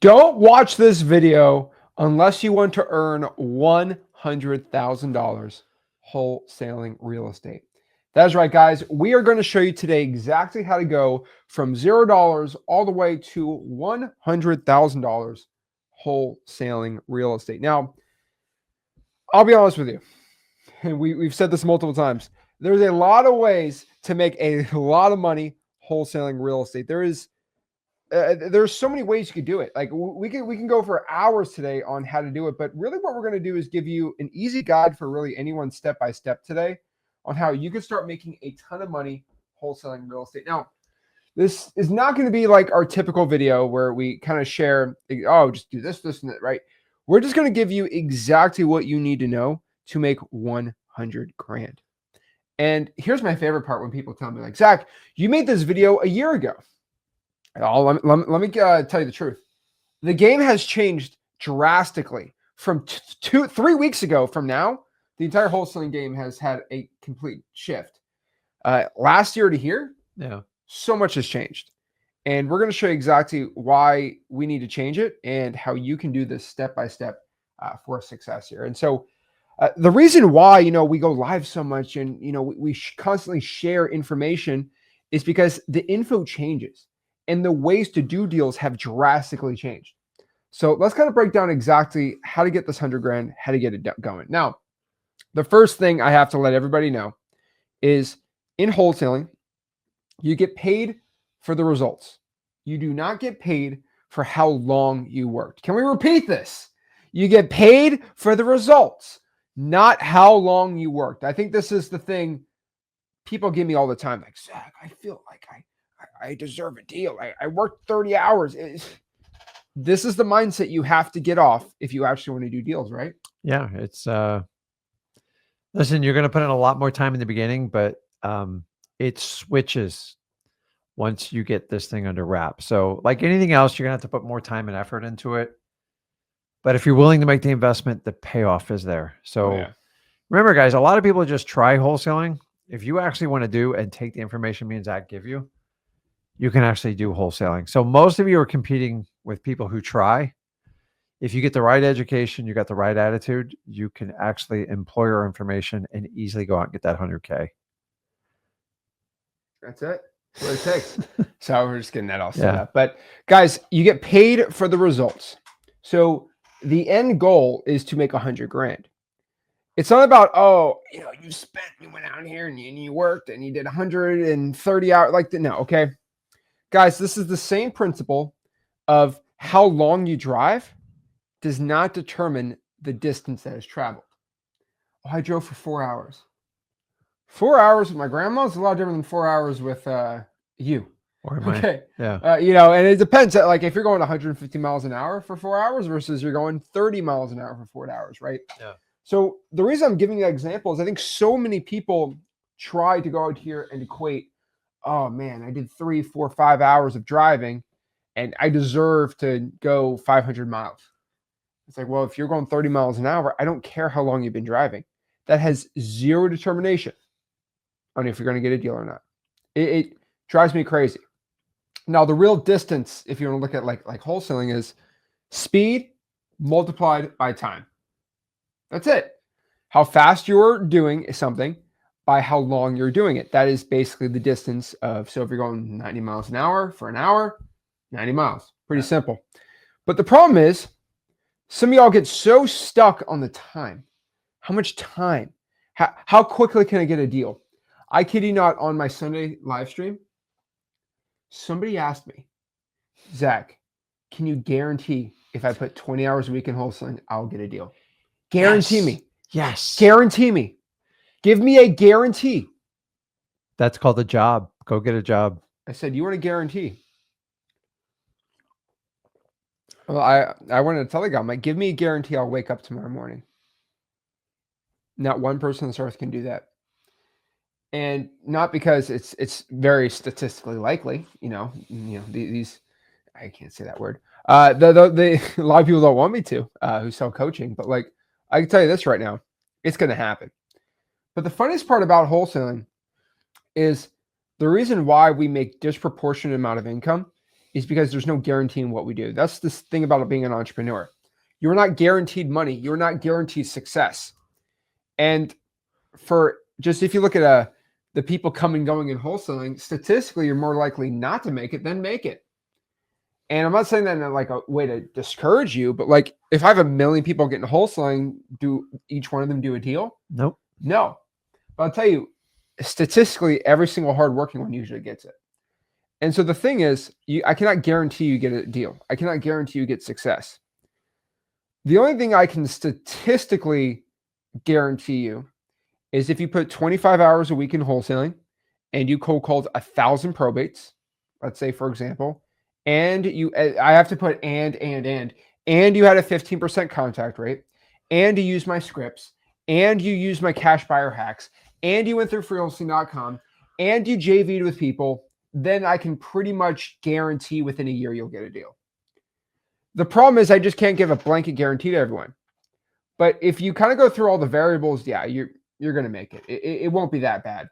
Don't watch this video unless you want to earn $100,000 wholesaling real estate. That's right, guys. We are going to show you today exactly how to go from $0 all the way to $100,000 wholesaling real estate. Now, I'll be honest with you, and we've said this multiple times. There's a lot of ways to make a lot of money wholesaling real estate. There's so many ways you could do it. Like we can go for hours today on how to do it, but really what we're going to do is give you an easy guide for really anyone step by step today on how you can start making a ton of money wholesaling real estate. Now, this is not going to be like our typical video where we kind of share, oh, just do this, and that, right? We're just going to give you exactly what you need to know to make 100 grand. And here's my favorite part when people tell me, like, Zach, you made this video a year ago. Let me tell you the truth. The game has changed drastically from 3 weeks ago. From now, the entire wholesaling game has had a complete shift. Last year to here, so much has changed. And we're going to show you exactly why we need to change it and how you can do this step by step for success here. And so the reason why, we go live so much and, we constantly share information is because the info changes. And the ways to do deals have drastically changed. So let's kind of break down exactly how to get this 100 grand, how to get it going. Now, the first thing I have to let everybody know is in wholesaling, you get paid for the results. You do not get paid for how long you worked. Can we repeat this? You get paid for the results, not how long you worked. I think this is the thing people give me all the time. Like, Zach, I feel like I deserve a deal. I worked 30 hours. This is the mindset you have to get off if you actually want to do deals, right? Yeah, it's listen, you're going to put in a lot more time in the beginning, but it switches once you get this thing under wrap. So like anything else, you're going to have to put more time and effort into it. But if you're willing to make the investment, the payoff is there. So remember, guys, a lot of people just try wholesaling. If you actually want to do and take the information me and Zach give you, you can actually do wholesaling. So most of you are competing with people who try. If you get the right education, you got the right attitude, you can actually employ your information and easily go out and get that 100K. That's it. That's what it takes. So we're just getting that all set up. But guys, you get paid for the results. So the end goal is to make 100 grand. It's not about, you went out here and you worked and you did 130 hours. No, okay. Guys, this is the same principle of how long you drive does not determine the distance that is traveled. Oh, I drove for 4 hours. 4 hours with my grandma is a lot different than 4 hours with you. Okay. And it depends. Like if you're going 150 miles an hour for 4 hours versus you're going 30 miles an hour for 4 hours, right? Yeah. So the reason I'm giving you that example is I think so many people try to go out here and equate, oh man, I did 3, 4, 5 hours of driving and I deserve to go 500 miles. It's like, well, if you're going 30 miles an hour, I don't care how long you've been driving. That has zero determination on if you're going to get a deal or not. It drives me crazy. Now, the real distance, if you want to look at like wholesaling, is speed multiplied by time. That's it. How fast you're doing something by how long you're doing it. That is basically the distance of, so if you're going 90 miles an hour for an hour, 90 miles. Pretty simple. But the problem is, some of y'all get so stuck on the time. How much time? How quickly can I get a deal? I kid you not, on my Sunday live stream, somebody asked me, Zach, can you guarantee if I put 20 hours a week in wholesaling, I'll get a deal? Guarantee me. Yes. Guarantee me. Give me a guarantee. That's called a job. Go get a job. I said, you want a guarantee? Well, I wanted to tell the guy, I'm like, give me a guarantee I'll wake up tomorrow morning. Not one person on this earth can do that. And not because it's very statistically likely, these I can't say that word. A lot of people don't want me to who sell coaching, but like I can tell you this right now, it's going to happen. But the funniest part about wholesaling is the reason why we make disproportionate amount of income is because there's no guarantee in what we do. That's the thing about being an entrepreneur. You're not guaranteed money. You're not guaranteed success. And for just if you look at the people coming and going in wholesaling, statistically, you're more likely not to make it than make it. And I'm not saying that in like a way to discourage you, but like if I have 1 million people getting wholesaling, do each one of them do a deal? Nope. No. But I'll tell you, statistically, every single hardworking one usually gets it. And so the thing is, I cannot guarantee you get a deal. I cannot guarantee you get success. The only thing I can statistically guarantee you is if you put 25 hours a week in wholesaling and you cold called 1,000 probates, let's say, for example, and I have to put and you had a 15% contact rate, and you use my scripts, and you use my cash buyer hacks, and you went through freewholesaling.com, and you JV'd with people, then I can pretty much guarantee within a year you'll get a deal. The problem is I just can't give a blanket guarantee to everyone. But if you kind of go through all the variables, yeah, you're going to make it. It won't be that bad.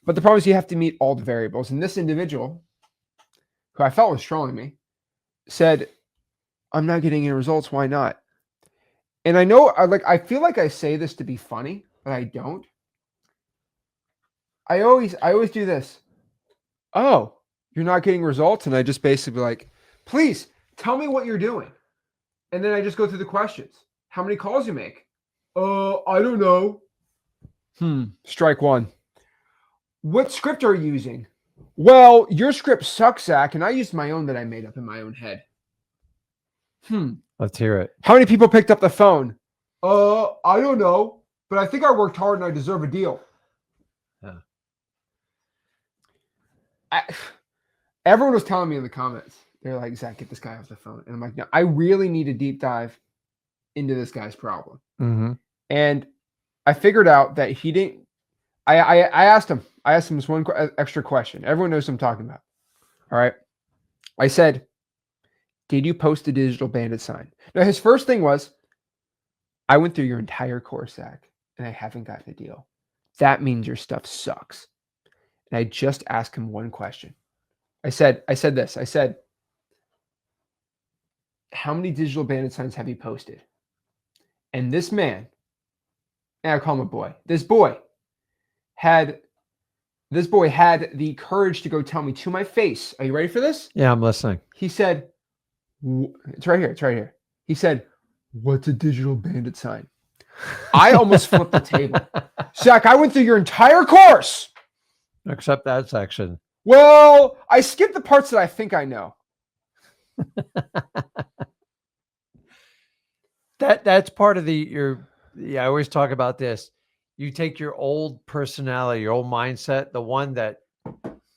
But the problem is you have to meet all the variables. And this individual, who I felt was trolling me, said, I'm not getting any results. Why not? And I know, I feel like I say this to be funny, but I don't. I always do this. Oh, you're not getting results? And I just basically like, please tell me what you're doing. And then I just go through the questions. How many calls you make? I don't know. Strike one. What script are you using? Well, your script sucks, Zach, and I used my own that I made up in my own head. Let's hear it. How many people picked up the phone? I don't know, but I think I worked hard and I deserve a deal. Yeah. Everyone was telling me in the comments, they're like, Zach, get this guy off the phone. And I'm like, no, I really need a deep dive into this guy's problem. Mm-hmm. And I figured out that he didn't. I asked him this one extra question. Everyone knows what I'm talking about. All right. I said, did you post a digital bandit sign? Now, his first thing was, I went through your entire course, Zach, and I haven't gotten a deal. That means your stuff sucks. And I just asked him one question. I said this. I said, how many digital bandit signs have you posted? And this man, and I call him a boy, this boy had the courage to go tell me to my face. Are you ready for this? Yeah, I'm listening. He said, it's right here. It's right here. He said, what's a digital bandit sign? I almost flipped the table. Zach, I went through your entire course. Except that section. Well, I skipped the parts that I think I know. That's part of I always talk about this. You take your old personality, your old mindset, the one that,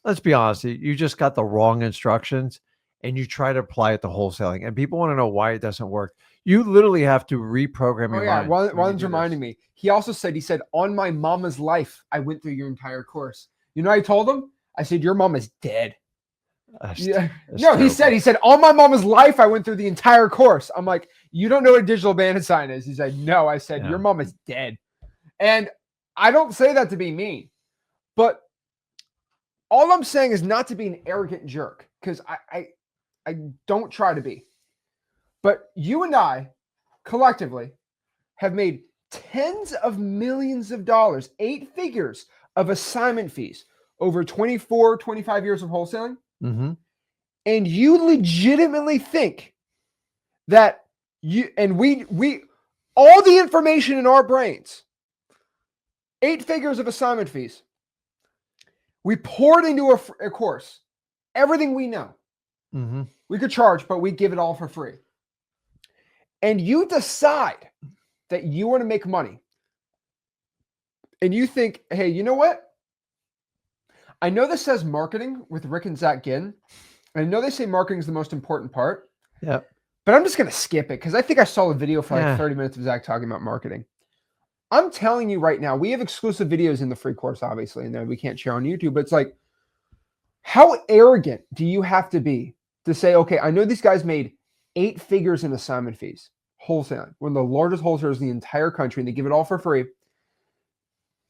let's be honest, you just got the wrong instructions, and you try to apply it to wholesaling. And people want to know why it doesn't work. You literally have to reprogram your mind. Ron's reminding me. He also said, on my mama's life, I went through your entire course. You know what I told him? I said, your mom is dead. Yeah. No, he said, on my mama's life, I went through the entire course. I'm like, you don't know what a digital bandit sign is? He said, no. I said, your mom is dead. And I don't say that to be mean, but all I'm saying is not to be an arrogant jerk, because I don't try to be. But you and I collectively have made tens of millions of dollars, 8 figures of assignment fees over 24, 25 years of wholesaling. Mm-hmm. And you legitimately think that we all the information in our brains, 8 figures of assignment fees, we poured into a course, everything we know. Mm-hmm. We could charge, but we give it all for free. And you decide that you want to make money. And you think, hey, you know what? I know this says marketing with Rick and Zach Ginn. And I know they say marketing is the most important part. Yeah. But I'm just going to skip it because I think I saw a video for like 30 minutes of Zach talking about marketing. I'm telling you right now, we have exclusive videos in the free course, obviously, and that we can't share on YouTube. But it's like, how arrogant do you have to be to say, okay, I know these guys made 8 figures in assignment fees, wholesaling, one of the largest wholesalers in the entire country, and they give it all for free.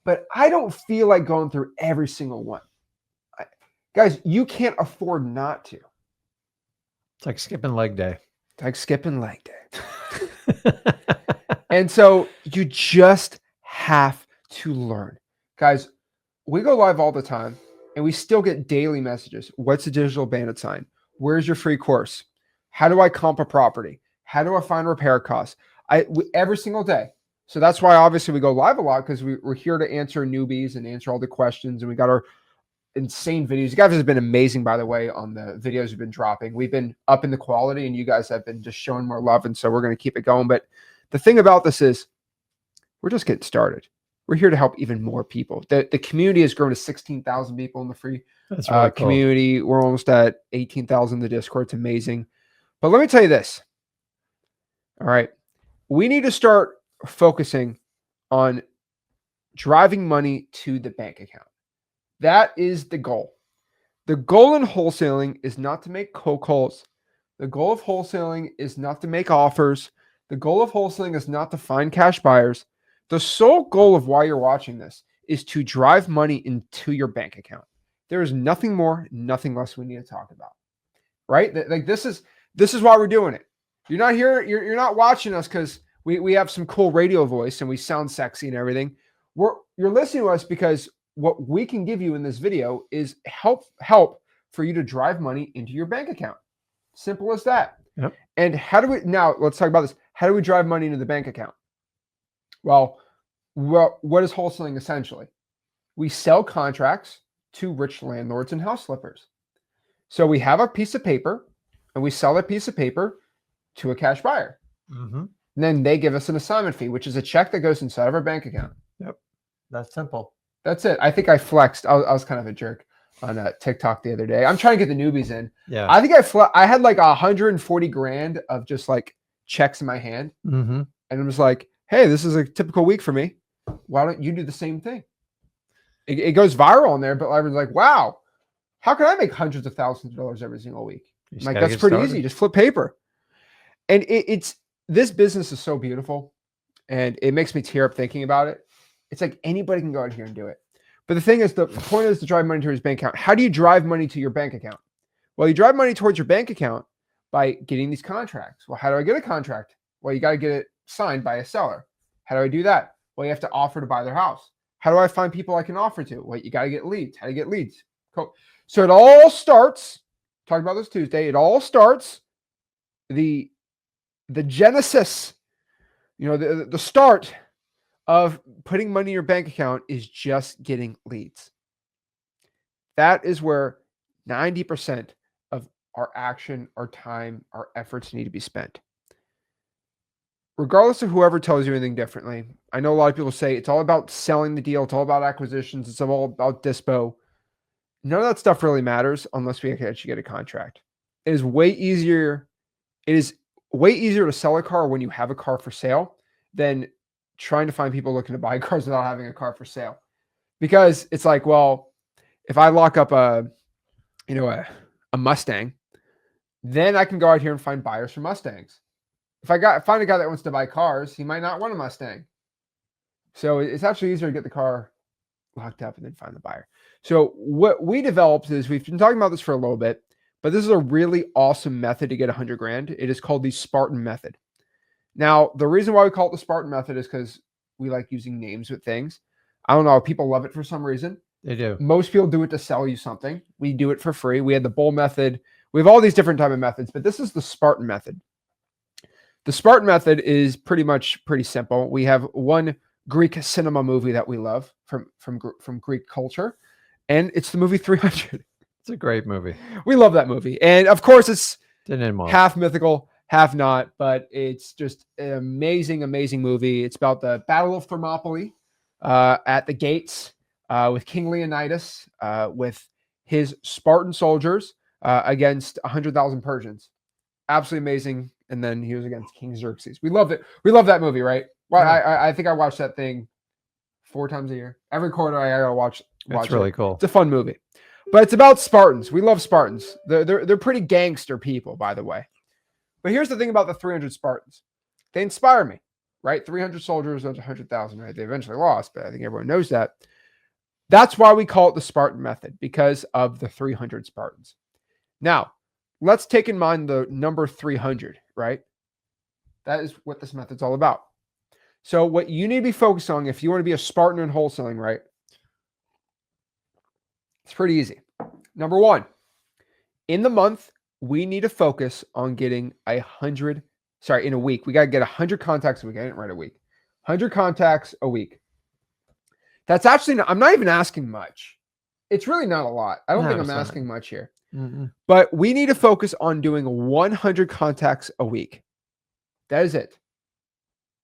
But I don't feel like going through every single one. Guys, you can't afford not to. It's like skipping leg day. It's like skipping leg day. And so you just have to learn. Guys, we go live all the time and we still get daily messages. What's a digital bandit sign? Where's your free course? How do I comp a property? How do I find repair costs? Every single day. So that's why obviously we go live a lot, because we're here to answer newbies and answer all the questions. And we got our insane videos. You guys have been amazing, by the way, on the videos we've been dropping. We've been up in the quality and you guys have been just showing more love. And so we're going to keep it going. But the thing about this is we're just getting started. We're here to help even more people. The community has grown to 16,000 people in the free That's really cool. community. We're almost at 18,000 in the Discord. It's amazing. But let me tell you this. All right. We need to start focusing on driving money to the bank account. That is the goal. The goal in wholesaling is not to make cold calls. The goal of wholesaling is not to make offers. The goal of wholesaling is not to find cash buyers. The sole goal of why you're watching this is to drive money into your bank account. There is nothing more, nothing less we need to talk about, right? Like this is why we're doing it. You're not here. You're not watching us because we have some cool radio voice and we sound sexy and everything. You're listening to us because what we can give you in this video is help for you to drive money into your bank account. Simple as that. Yep. And now let's talk about this. How do we drive money into the bank account? Well, what is wholesaling essentially? We sell contracts to rich landlords and house flippers. So we have a piece of paper and we sell that piece of paper to a cash buyer. Mm-hmm. And then they give us an assignment fee, which is a check that goes inside of our bank account. Yep. That's simple. That's it. I think I flexed. I was kind of a jerk on TikTok the other day. I'm trying to get the newbies in. Yeah. I think I had like 140 grand of just like checks in my hand. Mm-hmm. And it was like, hey, this is a typical week for me. Why don't you do the same thing? It goes viral on there, but everyone's like, wow, how can I make hundreds of thousands of dollars every single week? I'm like, that's pretty easy. Just flip paper. And this business is so beautiful and it makes me tear up thinking about it. It's like anybody can go out here and do it. But the thing is, the point is to drive money to his bank account. How do you drive money to your bank account? Well, you drive money towards your bank account by getting these contracts. Well, how do I get a contract? Well, you got to get it signed by a seller. How do I do that? Well, you have to offer to buy their house. How do I find people I can offer to? Well, you got to get leads. How do you get leads? Cool. So it all starts, talked about this Tuesday, it all starts, the genesis, the start of putting money in your bank account is just getting leads. That is where 90% of our action, our time, our efforts need to be spent. Regardless of whoever tells you anything differently, I know a lot of people say it's all about selling the deal. It's all about acquisitions. It's all about dispo. None of that stuff really matters unless we actually get a contract. It is way easier. It is way easier to sell a car when you have a car for sale than trying to find people looking to buy cars without having a car for sale. Because it's like, well, if I lock up a Mustang, then I can go out here and find buyers for Mustangs. If I find a guy that wants to buy cars, he might not want a Mustang. So it's actually easier to get the car locked up and then find the buyer. So what we developed is, we've been talking about this for a little bit, but this is a really awesome method to get 100 grand. It is called the Spartan method. Now, the reason why we call it the Spartan method is because we like using names with things. I don't know. People love it for some reason. They do. Most people do it to sell you something. We do it for free. We had the bull method. We have all these different type of methods, but this is the Spartan method. The Spartan method is pretty simple. We have one Greek cinema movie that we love from Greek culture, and it's the movie 300. It's a great movie. We love that movie. And of course, it's half mythical, half not, but it's just an amazing, amazing movie. It's about the Battle of Thermopylae at the gates with King Leonidas with his Spartan soldiers against 100,000 Persians. Absolutely amazing. And then he was against King Xerxes. We loved it. We love that movie, right? Well, yeah. I think I watch that thing 4 times a year. Every quarter I gotta watch. It's really cool. It's a fun movie. But it's about Spartans. We love Spartans. They're pretty gangster people, by the way. But here's the thing about the 300 Spartans. They inspire me, right? 300 soldiers, that's 100,000, right? They eventually lost, but I think everyone knows that. That's why we call it the Spartan method, because of the 300 Spartans. Now, let's take in mind the number 300, right? That is what this method's all about. So what you need to be focused on if you want to be a Spartan in wholesaling, right? It's pretty easy. Number one, in the month, we need to focus on getting in a week. We got to get 100 contacts a week. I didn't write a week. 100 contacts a week. That's actually, I'm not even asking much. It's really not a lot. I don't think I'm asking much here. Mm-mm. But we need to focus on doing 100 contacts a week. That is it.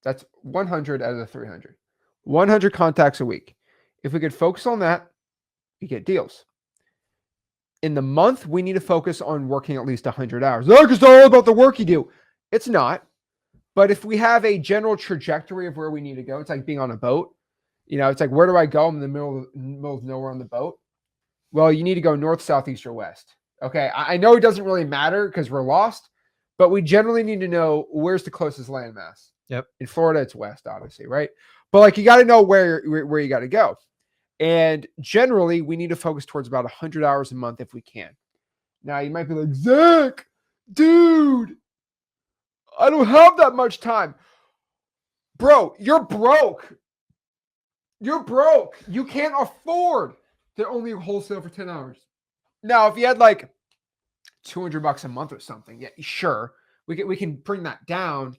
That's 100 out of the 300. 100 contacts a week. If we could focus on that, we get deals. In the month, we need to focus on working at least 100 hours. Look, it's all about the work you do. It's not. But if we have a general trajectory of where we need to go, it's like being on a boat. It's like, where do I go? I'm in the middle of nowhere on the boat. Well, you need to go north, south, east, or west. Okay, I know it doesn't really matter because we're lost, but we generally need to know where's the closest landmass. Yep. In Florida, it's west, obviously, right? But like, you got to know where you got to go. And generally, we need to focus towards about 100 hours a month if we can. Now, you might be like, Zach, dude, I don't have that much time. Bro, you're broke. You're broke. You can't afford to only wholesale for 10 hours. Now, if you had like $200 a month or something, yeah, sure, we can bring that down.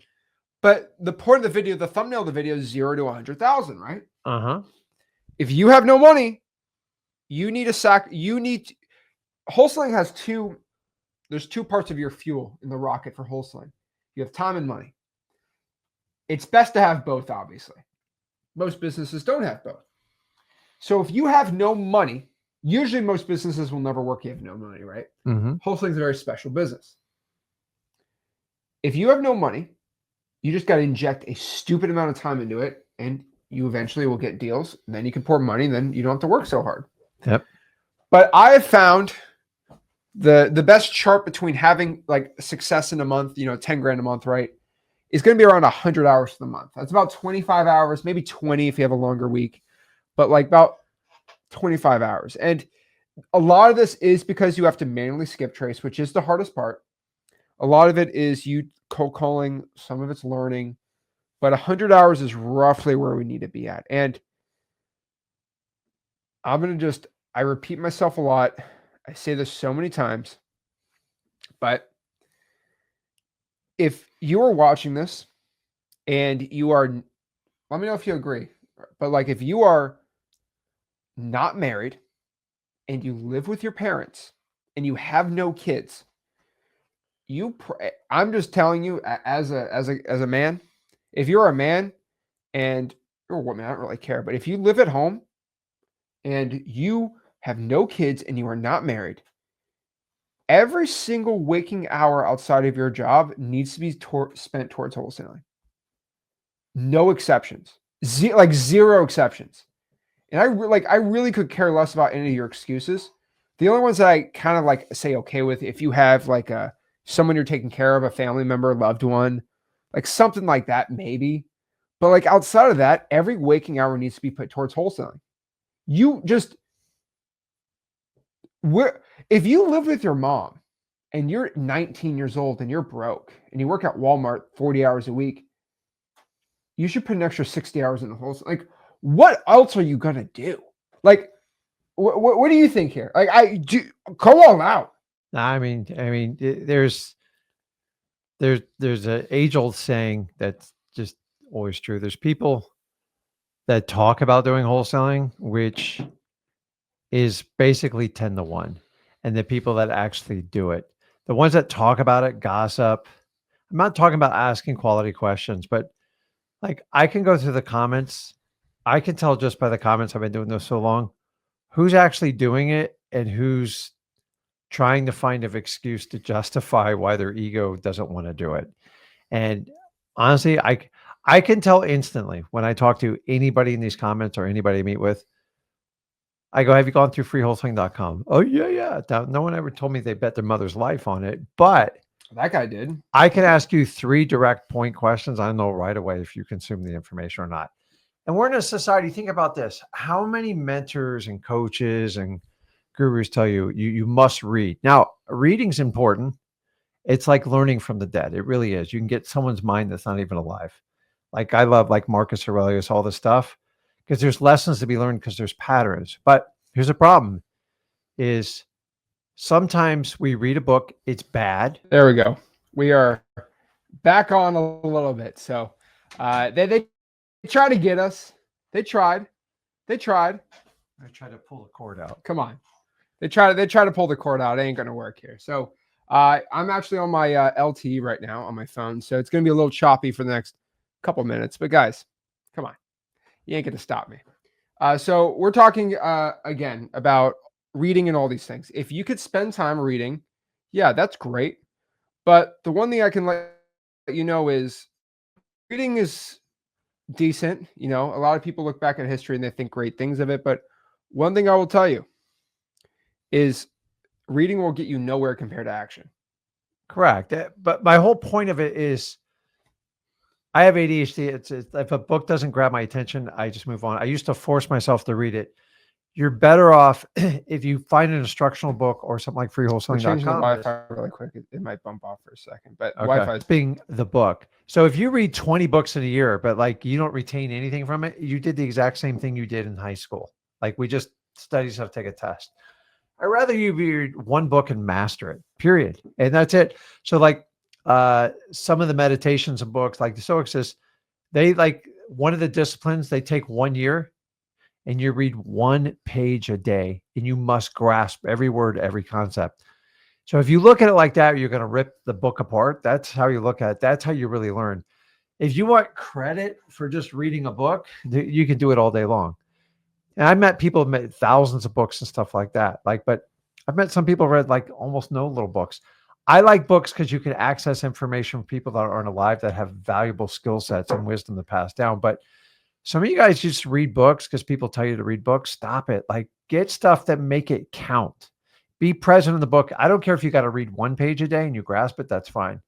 But the point of the video, the thumbnail of the video is 0 to 100,000, right? Uh-huh. If you have no money, you need wholesaling has there's two parts of your fuel in the rocket for wholesaling. You have time and money. It's best to have both, obviously. Most businesses don't have both. So if you have no money, usually most businesses will never work if you have no money, right? Mm-hmm. Wholesaling is a very special business. If you have no money, you just got to inject a stupid amount of time into it, and you eventually will get deals. And then you can pour money, and then you don't have to work so hard. Yep. But I have found the best chart between having like success in a month, 10 grand a month, right, is going to be around 100 hours for the month. That's about 25 hours, maybe 20 if you have a longer week, but like about 25 hours. And a lot of this is because you have to manually skip trace, which is the hardest part. A lot of it is you cold calling, some of it's learning, but 100 hours is roughly where we need to be at. And I repeat myself a lot. I say this so many times, but if you are watching this and you are, let me know if you agree, but like if you are not married and you live with your parents and you have no kids, I'm just telling you as a man, if you're a man or woman, I don't really care, but if you live at home and you have no kids and you are not married, every single waking hour outside of your job needs to be spent towards wholesaling. No exceptions. Zero exceptions. And I really could care less about any of your excuses. The only ones that I kind of like say okay with, if you have like someone you're taking care of, a family member, loved one, like something like that, maybe. But like outside of that, every waking hour needs to be put towards wholesaling. If you live with your mom and you're 19 years old and you're broke and you work at Walmart 40 hours a week, you should put an extra 60 hours in the wholesale. Like, what else are you going to do? Like, what do you think here? Like, go all out. I mean, there's an age-old saying that's just always true. There's people that talk about doing wholesaling, which is basically 10 to 1. And the people that actually do it, the ones that talk about it, gossip. I'm not talking about asking quality questions, but like I can go through the comments. I can tell just by the comments, I've been doing this so long, who's actually doing it and who's trying to find an excuse to justify why their ego doesn't want to do it. And honestly, I can tell instantly when I talk to anybody in these comments or anybody I meet with. I go, have you gone through freewholesaling.com? Oh, yeah. No one ever told me they bet their mother's life on it, but that guy did. I can ask you 3 direct point questions. I know right away if you consume the information or not. And we're in a society, think about this. How many mentors and coaches and gurus tell you must read? Now, reading's important. It's like learning from the dead. It really is. You can get someone's mind that's not even alive. Like I love like Marcus Aurelius, all this stuff, because there's lessons to be learned because there's patterns. But here's a problem is sometimes we read a book, it's bad. There we go. We are back on a little bit. So they tried to get us. They tried. They tried. I try to pull the cord out. Come on. They try to pull the cord out. It ain't gonna work here. So I'm actually on my LTE right now on my phone. So it's gonna be a little choppy for the next couple minutes. But guys, come on. You ain't gonna stop me. So we're talking again about reading and all these things. If you could spend time reading, yeah, that's great. But the one thing I can let you know is reading is decent. You know, a lot of people look back at history and they think great things of it. But one thing I will tell you is reading will get you nowhere compared to action. Correct. But my whole point of it is I have ADHD. It's if a book doesn't grab my attention, I just move on. I used to force myself to read it. You're better off if you find an instructional book or something like We're changing the freewholesaling.com. Wi-Fi really quick. It might bump off for a second, but Okay. Wi-Fi is Being the book. So if you read 20 books in a year, but like you don't retain anything from it, you did the exact same thing you did in high school. Like we just study stuff, take a test. I'd rather you read one book and master it, period. And that's it. So like some of the meditations and books, like the Stoics says, they like one of the disciplines, they take 1 year and you read 1 page a day and you must grasp every word, every concept. So if you look at it like that, you're going to rip the book apart. That's how you look at it. That's how you really learn. If you want credit for just reading a book, you can do it all day long. And I met people who've met thousands of books and stuff like that. Like, but I've met some people who read like almost no little books. I like books because you can access information from people that aren't alive that have valuable skill sets and wisdom to pass down. But some of you guys just read books because people tell you to read books. Stop it. Like get stuff that make it count. Be present in the book. I don't care if you got to read 1 page a day and you grasp it. That's fine.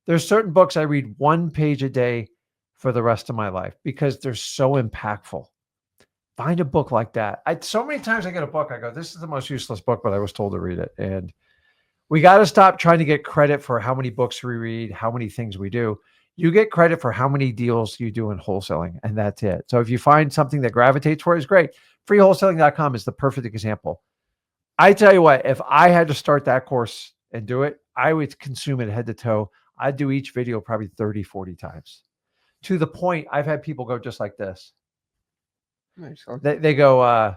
There's certain books I read 1 page a day for the rest of my life because they're so impactful. Find a book like that. So many times I get a book, I go, this is the most useless book, but I was told to read it. And we got to stop trying to get credit for how many books we read, how many things we do. You get credit for how many deals you do in wholesaling, and that's it. So if you find something that gravitates for it, it's great. Freewholesaling.com is the perfect example. I tell you what, if I had to start that course and do it, I would consume it head to toe. I'd do each video probably 30, 40 times. To the point, I've had people go just like this. nice. They go,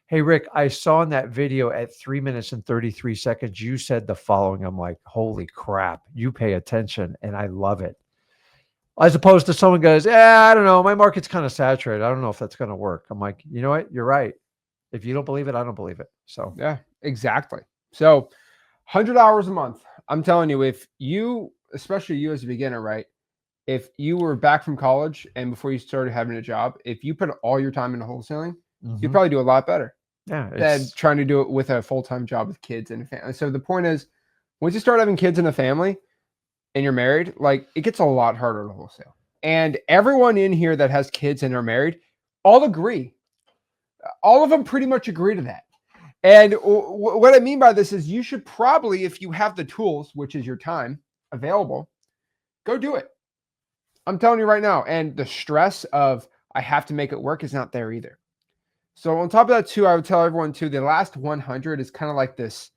hey, Rick, I saw in that video at 3 minutes and 33 seconds, you said the following. I'm like, holy crap, you pay attention, and I love it. As opposed to someone goes, I don't know, my market's kind of saturated. I don't know if that's going to work. I'm like, you know what? You're right. If you don't believe it, I don't believe it. So Yeah, exactly. So 100 hours a month. I'm telling you, if you, especially you as a beginner, right? If you were back from college and before you started having a job, if you put all your time into wholesaling, you'd probably do a lot better than trying to do it with a full-time job with kids and a family. So the point is, once you start having kids and a family and you're married, like it gets a lot harder to wholesale. And everyone in here that has kids and are married, all agree. All of them pretty much agree to that. And what I mean by this is you should probably, if you have the tools, which is your time available, go do it. I'm telling you right now. And the stress of I have to make it work is not there either. So on top of that too, I would tell everyone too, the last 100 is kind of like this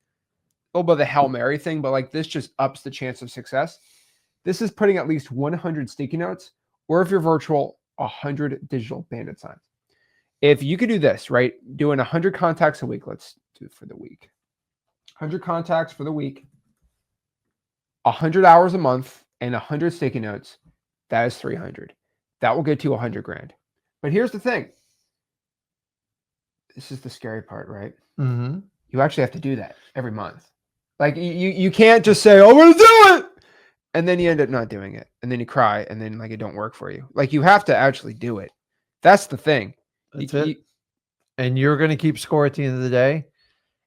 little bit of the Hail Mary thing, but like this just ups the chance of success. This is putting at least 100 sticky notes, or if you're virtual, 100 digital bandit signs. If you could do this, right, doing 100 contacts a week, let's do it for the week. 100 contacts for the week, 100 hours a month, and 100 sticky notes, that is 300. That will get you 100 grand. But here's the thing. This is the scary part, right? mm-hmm. You actually have to do that every month. Like you can't just say, "Oh, I'm gonna do it," and then you end up not doing it, and then you cry, and then like it don't work for you. Like you have to actually do it. That's the thing. That's it. And you're going to keep score at the end of the day.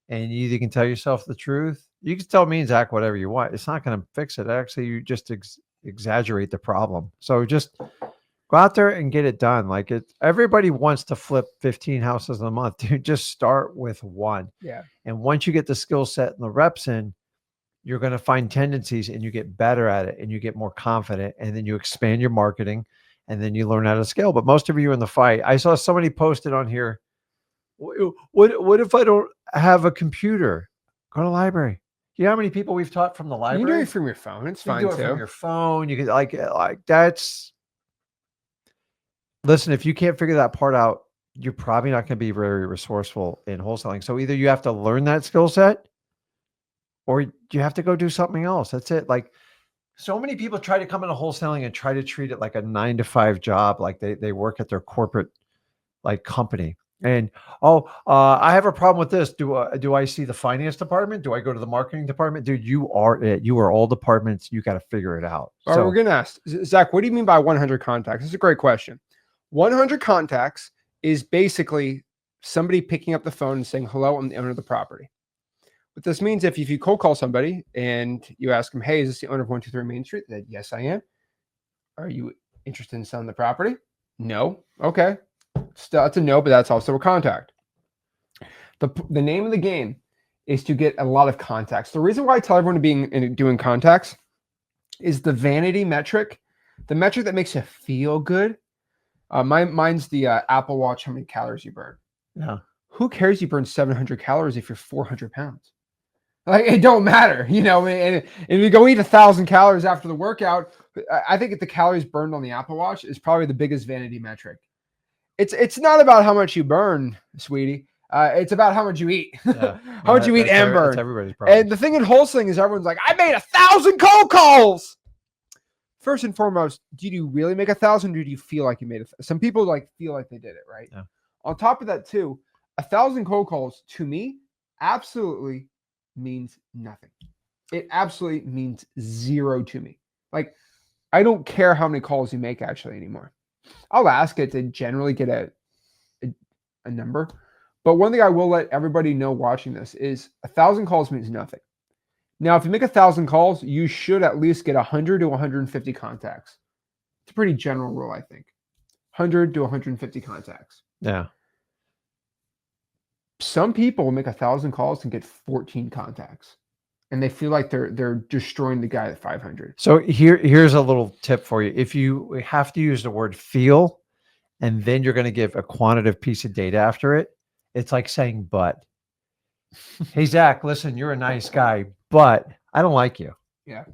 And you either can tell yourself the truth. You can tell me and Zach whatever you want. It's not going to fix it. Actually, you just exaggerate the problem. So just go Go out there and get it done. Like everybody wants to flip 15 houses a month. Dude, just start with one. Yeah. And once you get the skill set and the reps in, you're going to find tendencies and you get better at it and you get more confident and then you expand your marketing and then you learn how to scale. But most of you in the fight, I saw somebody posted on here, what if I don't have a computer? Go to the library. You know how many people we've taught from the You can do library? it from your phone. It's You can fine do it from too. your phone. You can like that's, listen, if you can't figure that part out, you're probably not going to be very resourceful in wholesaling. So either you have to learn that skill set or you have to go do something else. That's it. Like so many people try to come into wholesaling and try to treat it like a 9-to-5 job. Like they work at their corporate like company. And I have a problem with this. Do I see the finance department? Do I go to the marketing department? Dude, you are it. You are all departments. You got to figure it out. All right, we're going to ask Zach, what do you mean by 100 contacts? It's a great question. 100 contacts is basically somebody picking up the phone and saying, hello, I'm the owner of the property. What this means, if you cold call somebody and you ask them, hey, is this the owner of 123 Main Street? They said, yes, I am. Are you interested in selling the property? No. Okay. That's a no, but that's also a contact. The name of the game is to get a lot of contacts. The reason why I tell everyone to be doing contacts is the vanity metric, the metric that makes you feel good. Mine's the Apple Watch, how many calories you burn. Yeah. Who cares you burn 700 calories if you're 400 pounds? Like, it don't matter, you know, and if you go eat 1,000 calories after the workout, I think the calories burned on the Apple Watch is probably the biggest vanity metric. It's not about how much you burn, sweetie. It's about how much you eat. Yeah. How much you eat and burn. That's everybody's problem. And the thing in wholesaling is everyone's like, I made 1,000 cold calls. First and foremost, did you really make 1,000? Or did you feel like you made it? Some people like feel like they did it, right? Yeah. On top of that, too, 1,000 cold calls to me absolutely means nothing. It absolutely means zero to me. Like, I don't care how many calls you make actually anymore. I'll ask it to generally get a number. But one thing I will let everybody know watching this is 1,000 calls means nothing. Now, if you make 1,000 calls, you should at least get 100 to 150 contacts. It's a pretty general rule, I think. 100 to 150 contacts. Yeah. Some people make 1,000 calls and get 14 contacts, and they feel like they're destroying the guy at 500. So here's a little tip for you. If you have to use the word feel, and then you're going to give a quantitative piece of data after it, it's like saying but. Hey, Zach, listen, you're a nice guy, but I don't like you. Yeah.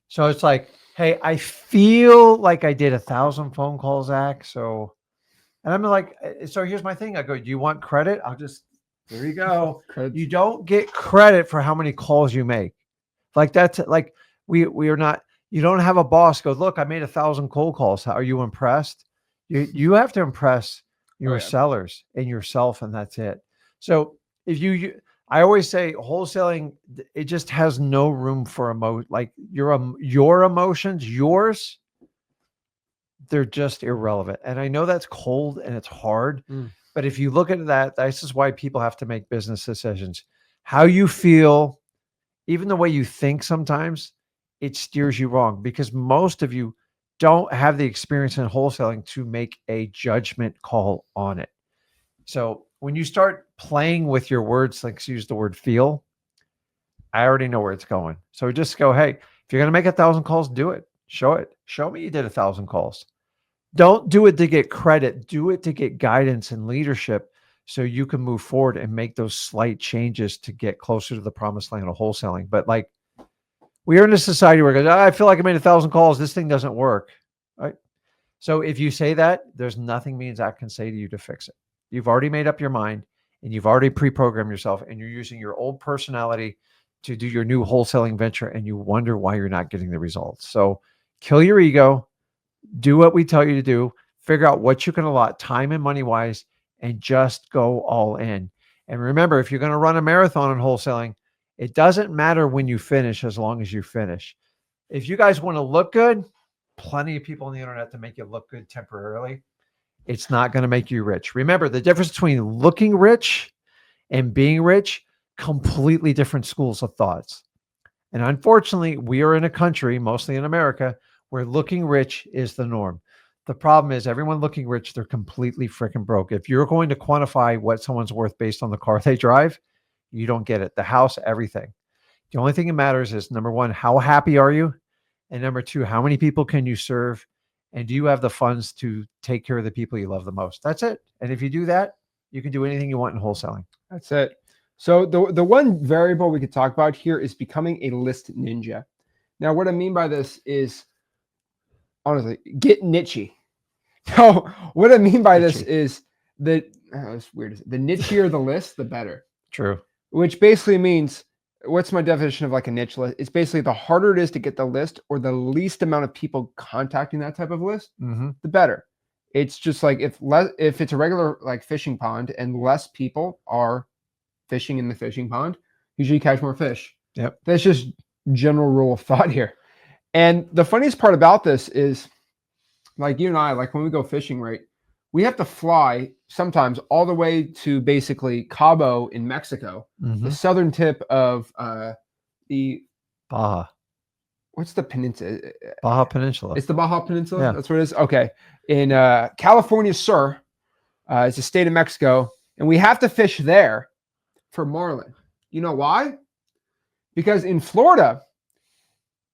So it's like, hey, I feel like I did 1,000 phone calls, Zach. So, and I'm like, so here's my thing. I go, do you want credit? There you go. You don't get credit for how many calls you make. Like that's like, we are not, you don't have a boss go, look, I made 1,000 cold calls. Are you impressed? You have to impress your sellers and yourself, and that's it. So if I always say wholesaling, it just has no room for like your emotions, they're just irrelevant. And I know that's cold and it's hard, but if you look at that, this is why people have to make business decisions. How you feel, even the way you think sometimes, it steers you wrong because most of you don't have the experience in wholesaling to make a judgment call on it. So when you start playing with your words, like use the word feel, I already know where it's going. So just go, hey, if you're going to make 1,000 calls, do it. Show it. Show me you did 1,000 calls. Don't do it to get credit. Do it to get guidance and leadership so you can move forward and make those slight changes to get closer to the promised land of wholesaling. But like we are in a society where I feel like I made 1,000 calls. This thing doesn't work. Right? So if you say that, there's nothing me and Zach can say to you to fix it. You've already made up your mind and you've already pre-programmed yourself and you're using your old personality to do your new wholesaling venture and you wonder why you're not getting the results. So kill your ego, do what we tell you to do, figure out what you can allot time and money wise, and just go all in. And remember, if you're going to run a marathon in wholesaling, it doesn't matter when you finish as long as you finish. If you guys want to look good, plenty of people on the internet to make you look good temporarily. It's not going to make you rich. Remember, the difference between looking rich and being rich, completely different schools of thoughts. And unfortunately, we are in a country, mostly in America, where looking rich is the norm. The problem is everyone looking rich, they're completely freaking broke. If you're going to quantify what someone's worth based on the car they drive, you don't get it. The house, everything. The only thing that matters is number one, how happy are you? And number two, how many people can you serve? And do you have the funds to take care of the people you love the most? That's it. And if you do that, you can do anything you want in wholesaling. That's it. So the one variable we could talk about here is becoming a list ninja. Now, what I mean by this is, honestly, get nichey. So what I mean by this is that, it's weird. The nichier the list, the better. True. Which basically means, what's my definition of like a niche list? It's basically the harder it is to get the list or the least amount of people contacting that type of list, the better. It's just like if it's a regular like fishing pond and less people are fishing in the fishing pond, usually you catch more fish. Yep. That's just general rule of thought here. And the funniest part about this is, like you and I, like when we go fishing, right, we have to fly sometimes all the way to basically Cabo in Mexico, the southern tip of the Baja. What's the peninsula? Baja Peninsula. It's the Baja Peninsula? Yeah. That's what it is? Okay. In California Sur, it's a state of Mexico, and we have to fish there for marlin. You know why? Because in Florida,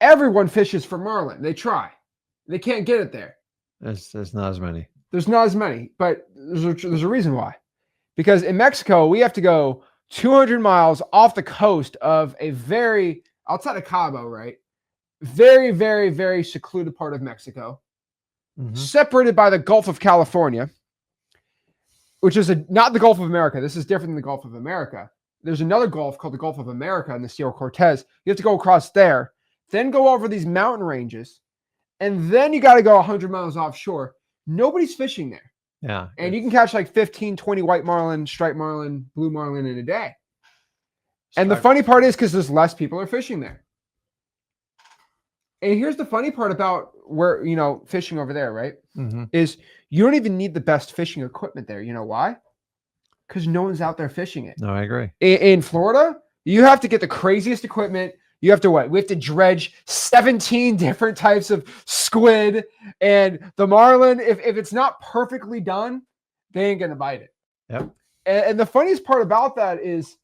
everyone fishes for marlin. They try. They can't get it there. There's not as many. There's not as many, but there's a reason why. Because in Mexico, we have to go 200 miles off the coast of a very, outside of Cabo, right? Very, very, very secluded part of Mexico, separated by the Gulf of California, which is not the Gulf of America. This is different than the Gulf of America. There's another Gulf called the Gulf of America in the Sierra Cortez. You have to go across there, then go over these mountain ranges, and then you got to go 100 miles offshore. Nobody's fishing there. Yeah. And you can catch like 15, 20 white marlin, striped marlin, blue marlin in a day. And the funny part is because there's less people are fishing there. And here's the funny part about where, fishing over there, right? Is you don't even need the best fishing equipment there. You know why? Because no one's out there fishing it. No, I agree. In Florida, you have to get the craziest equipment. You have to what? We have to dredge 17 different types of squid, and the marlin, if it's not perfectly done, they ain't gonna bite it. Yep. And the funniest part about that is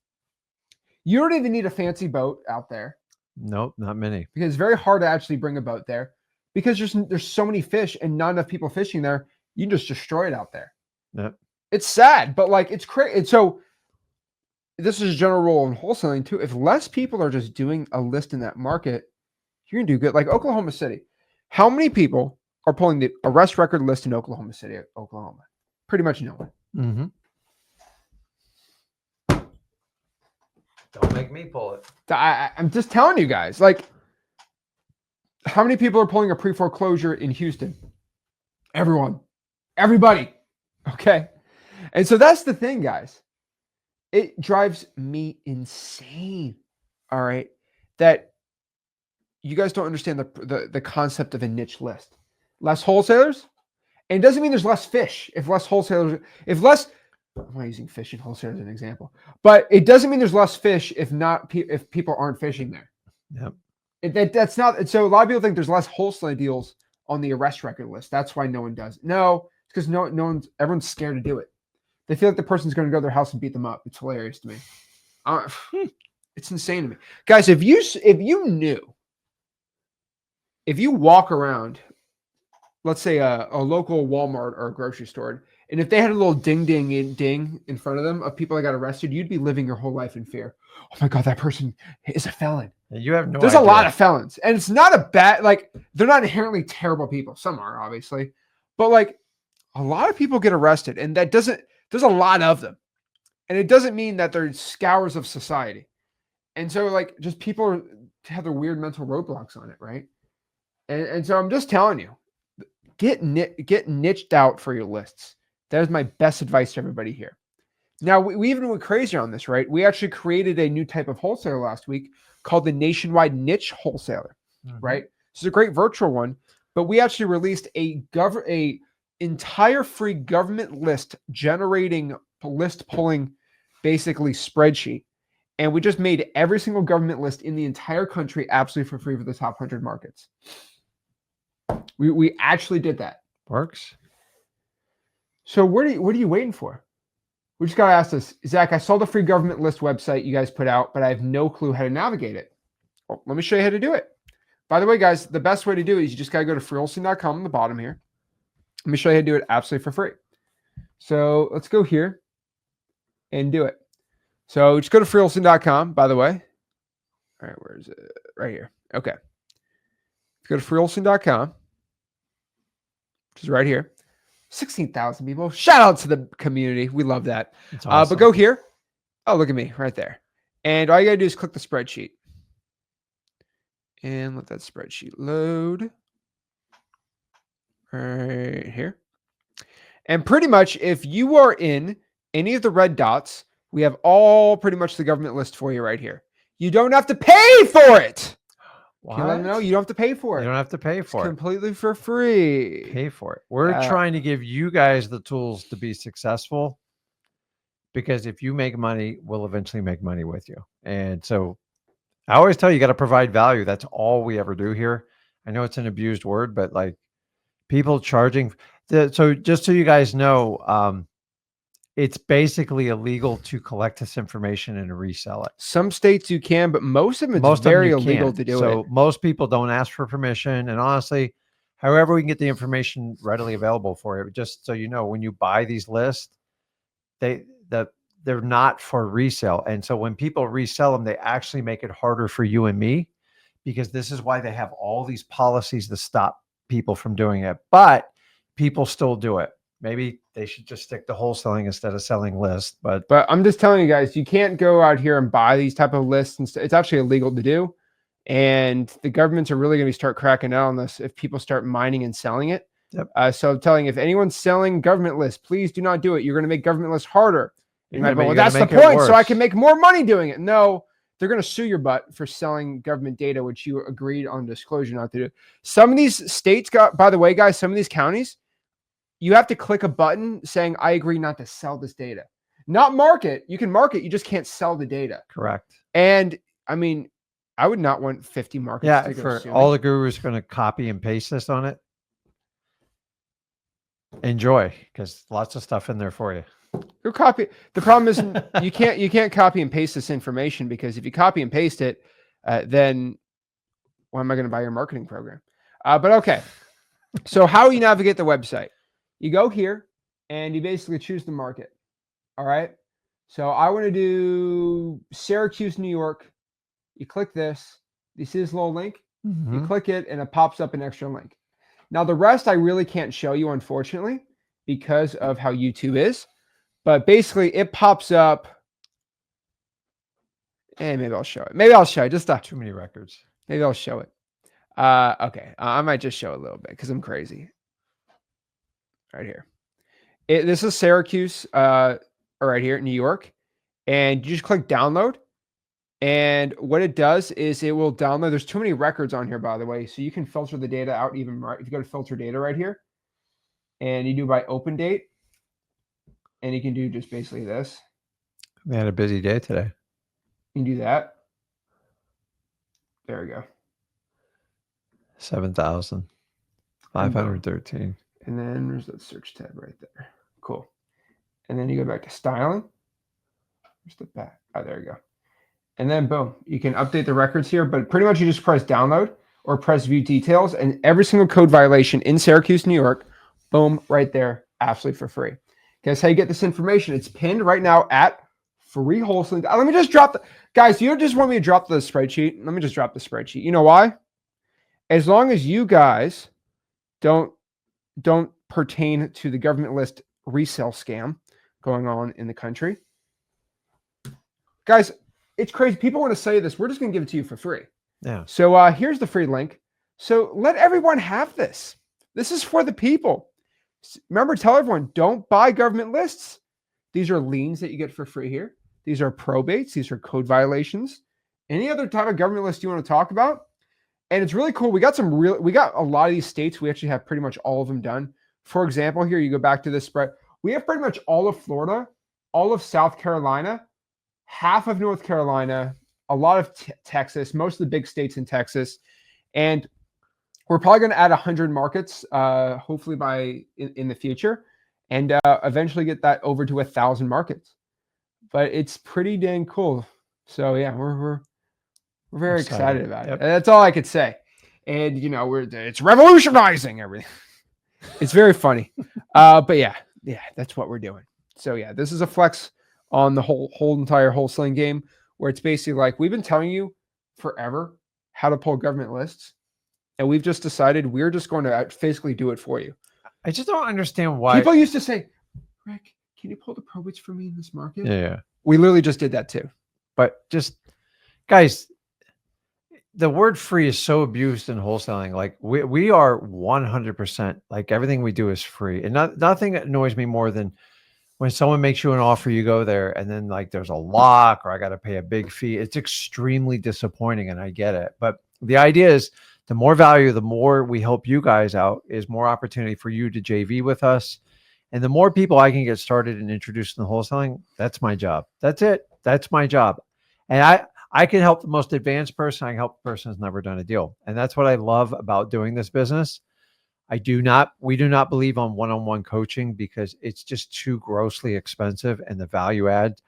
you don't even need a fancy boat out there. Nope, not many. Because it's very hard to actually bring a boat there because there's so many fish and not enough people fishing there. You can just destroy it out there. Yep. It's sad, but like it's crazy. So this is a general rule in wholesaling too. If less people are just doing a list in that market, you're gonna do good. Like Oklahoma City, how many people are pulling the arrest record list in Oklahoma City, Oklahoma? Pretty much no one. Don't make me pull it. I'm just telling you guys. Like, how many people are pulling a pre-foreclosure in Houston? Everyone, everybody. Okay, and so that's the thing, guys. It drives me insane, all right, that you guys don't understand the concept of a niche list. Less wholesalers, and it doesn't mean there's less fish. I'm not using fish and wholesalers as an example, but it doesn't mean there's less fish if people aren't fishing there. Yep. That's not. So a lot of people think there's less wholesale deals on the arrest record list. That's why no one does it. No, it's because everyone's scared to do it. They feel like the person's going to go to their house and beat them up. It's hilarious to me. It's insane to me. Guys, if you walk around, let's say a local Walmart or a grocery store, and if they had a little ding in front of them of people that got arrested, you'd be living your whole life in fear. Oh my God, that person is a felon. You have no There's idea. a lot of felons. And it's not a bad, like, they're not inherently terrible people. Some are, obviously. But like, a lot of people get arrested, and there's a lot of them. And it doesn't mean that they're scours of society. And so, like, just people have their weird mental roadblocks on it, right? And so I'm just telling you, get niched out for your lists. That is my best advice to everybody here. Now, we even went crazier on this, right? We actually created a new type of wholesaler last week called the Nationwide Niche Wholesaler, right? This is a great virtual one, but we actually released a entire free government list generating list pulling basically spreadsheet. And we just made every single government list in the entire country absolutely for free for the top 100 markets. We actually did that. Works. So what are you waiting for? We just got to ask this. Zach, I saw the free government list website you guys put out, but I have no clue how to navigate it. Well, let me show you how to do it. By the way, guys, the best way to do it is you just got to go to freewholesaling.com on the bottom here. Let me show you how to do it absolutely for free. So let's go here and do it. So just go to freewholesaling.com, by the way. All right, where is it? Right here. Okay. Go to freewholesaling.com, which is right here. 16,000 people. Shout out to the community. We love that. Awesome. But go here. Oh, look at me right there. And all you got to do is click the spreadsheet. And let that spreadsheet load. Right here. And pretty much if you are in any of the red dots, we have all pretty much the government list for you right here. You don't have to pay for it. Can you let them know? You don't have to pay for it. You don't have to pay for it. Completely for free. Pay for it. We're trying to give you guys the tools to be successful, because if you make money, we'll eventually make money with you. And so I always tell you, you got to provide value. That's all we ever do here. I know it's an abused word, but like people charging. So just so you guys know, it's basically illegal to collect this information and resell it. Some states you can, but most of them it's very illegal to do it. So most people don't ask for permission. And honestly, however we can get the information readily available for you, just so you know, when you buy these lists, they're not for resale. And so when people resell them, they actually make it harder for you and me, because this is why they have all these policies to stop people from doing it. But people still do it. Maybe they should just stick to wholesaling instead of selling lists. But I'm just telling you guys, you can't go out here and buy these type of lists. And it's actually illegal to do. And the governments are really going to start cracking down on this if people start mining and selling it. Yep. So I'm telling you, if anyone's selling government lists, please do not do it. You're going to make government lists harder. Well, that's the point. So I can make more money doing it. No, they're going to sue your butt for selling government data, which you agreed on disclosure not to do. Some of these states by the way, guys, some of these counties, you have to click a button saying, I agree not to sell this data. Not market. You can market. You just can't sell the data. Correct. And I mean, I would not want 50 markets. Yeah, for all the gurus going to copy and paste this on it. Enjoy, because lots of stuff in there for you. Go copy. The problem is you can't copy and paste this information, because if you copy and paste it, then why am I going to buy your marketing program? But okay. So how you navigate the website? You go here and you basically choose the market. All right. So I want to do Syracuse, New York. You click this. You see this little link? Mm-hmm. You click it and it pops up an extra link. Now the rest I really can't show you, unfortunately, because of how YouTube is. But basically it pops up. And maybe I'll show it. Maybe I'll show it. Just too many records. Maybe I'll show it. Okay. I might just show a little bit because I'm crazy. Right here. This is Syracuse, right here, New York. And you just click download. And what it does is it will download. There's too many records on here, by the way. So you can filter the data out even right. If you go to filter data right here, and you do by open date, and you can do just basically this. We had a busy day today. You can do that. There we go. 7,513. And then there's that search tab right there. Cool. And then you go back to styling. Where's the back? Oh, there you go. And then boom, you can update the records here, but pretty much you just press download or press view details, and every single code violation in Syracuse, New York, boom, right there, absolutely for free. Guess how you get this information? It's pinned right now at free wholesaling. Let me just drop the guys. You don't just want me to drop the spreadsheet. Let me just drop the spreadsheet. You know why? As long as you guys don't pertain to the government list resale scam going on in the country. Guys, it's crazy. People want to say this. We're just going to give it to you for free. Yeah. So here's the free link. So let everyone have this. This is for the people. Remember, tell everyone, don't buy government lists. These are liens that you get for free here. These are probates. These are code violations. Any other type of government list you want to talk about? And it's really cool. We got a lot of these states. We actually have pretty much all of them done. For example, here you go back to this spread. We have pretty much all of Florida, all of South Carolina, half of North Carolina, a lot of Texas, most of the big states in Texas. And We're probably going to add 100 markets, hopefully by in the future, and eventually get that over to 1,000 markets. But it's pretty dang cool. So yeah, we're very excited about it. Yep. That's all I could say. And you know, it's revolutionizing everything. It's very funny. But yeah, that's what we're doing. So yeah, this is a flex on the whole entire wholesaling game, where it's basically like we've been telling you forever how to pull government lists, and we've just decided we're just going to physically do it for you. I just don't understand why. People used to say, Rick, can you pull the probates for me in this market? Yeah. We literally just did that too. But just, guys, the word free is so abused in wholesaling. Like we are 100%, like everything we do is free. And nothing annoys me more than when someone makes you an offer, you go there and then like there's a lock or I got to pay a big fee. It's extremely disappointing and I get it. But the idea is the more value, the more we help you guys out is more opportunity for you to JV with us. And the more people I can get started and introduced in the wholesaling, that's my job. That's it. That's my job. And I can help the most advanced person. I can help the person who's never done a deal. And that's what I love about doing this business. We do not believe on one-on-one coaching because it's just too grossly expensive and the value add,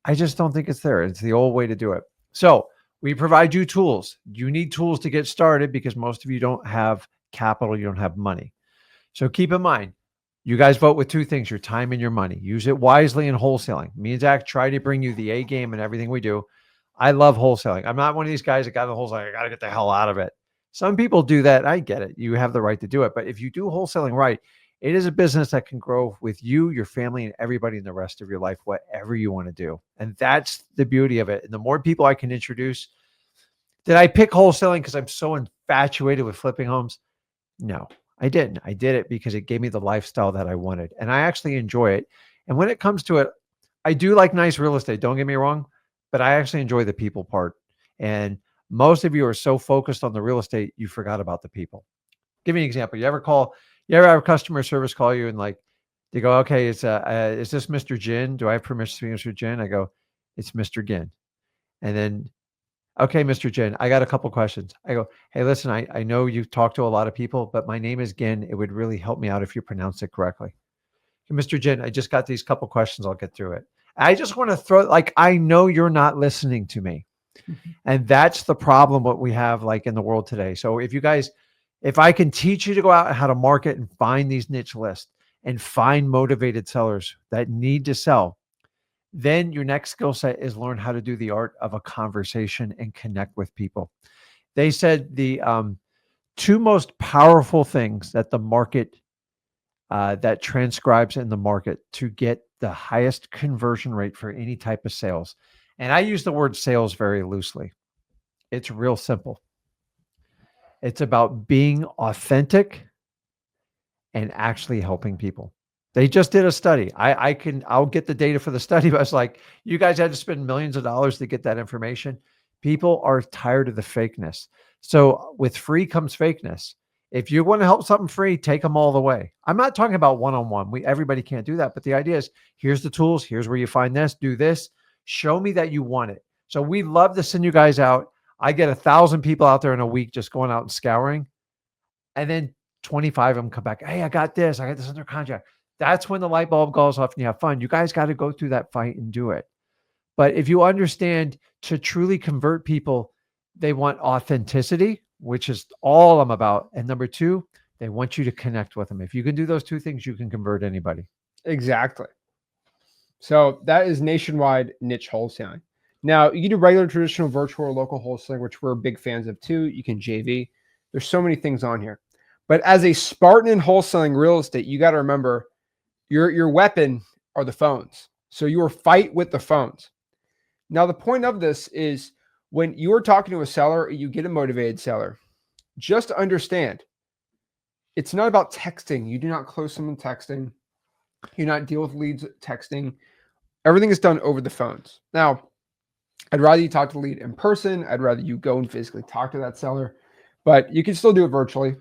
I just don't think it's there. It's the old way to do it. So we provide you tools. You need tools to get started because most of you don't have capital. You don't have money. So keep in mind, you guys vote with two things, your time and your money. Use it wisely in wholesaling. Me and Zach try to bring you the A game in everything we do. I love wholesaling. I'm not one of these guys that got in the wholesaling. I got to get the hell out of it. Some people do that. I get it. You have the right to do it. But if you do wholesaling right, it is a business that can grow with you, your family, and everybody in the rest of your life, whatever you want to do. And that's the beauty of it. And the more people I can introduce, did I pick wholesaling because I'm so infatuated with flipping homes? No, I didn't. I did it because it gave me the lifestyle that I wanted. And I actually enjoy it. And when it comes to it, I do like nice real estate. Don't get me wrong, but I actually enjoy the people part. And most of you are so focused on the real estate, you forgot about the people. Give me an example. You ever have customer service call you and like, they go, okay, is this Mr. Jin? Do I have permission to speak Mr. Jin? I go, it's Mr. Gin. And then, okay, Mr. Jin, I got a couple questions. I go, hey, listen, I know you've talked to a lot of people, but my name is Gin. It would really help me out if you pronounce it correctly. Mr. Jin, I just got these couple questions. I'll get through it. I just want to throw, like, I know you're not listening to me. And that's the problem, what we have like in the world today. So if I can teach you to go out and how to market and find these niche lists and find motivated sellers that need to sell, then your next skill set is learn how to do the art of a conversation and connect with people. They said the two most powerful things that the market that transcribes in the market to get the highest conversion rate for any type of sales. And I use the word sales very loosely. It's real simple. It's about being authentic and actually helping people. They just did a study. I'll get the data for the study, but it's like, you guys had to spend millions of dollars to get that information. People are tired of the fakeness. So with free comes fakeness. If you want to help something free, take them all the way. I'm not talking about one-on-one. Everybody can't do that. But the idea is, here's the tools. Here's where you find this, do this. Show me that you want it. So we love to send you guys out. I get 1,000 people out there in a week just going out and scouring. And then 25 of them come back. Hey, I got this under contract. That's when the light bulb goes off and you have fun. You guys got to go through that fight and do it. But if you understand, to truly convert people, they want authenticity, which is all I'm about. And number two, they want you to connect with them. If you can do those two things, you can convert anybody. Exactly. So that is nationwide niche wholesaling. Now, you can do regular, traditional, virtual, or local wholesaling, which we're big fans of too. You can JV. There's so many things on here. But as a Spartan in wholesaling real estate, you got to remember your weapon are the phones. So you will fight with the phones. Now, the point of this is when you're talking to a seller, you get a motivated seller. Just understand, it's not about texting. You do not close someone texting. You do not deal with leads texting. Everything is done over the phones. Now, I'd rather you talk to the lead in person. I'd rather you go and physically talk to that seller, but you can still do it virtually.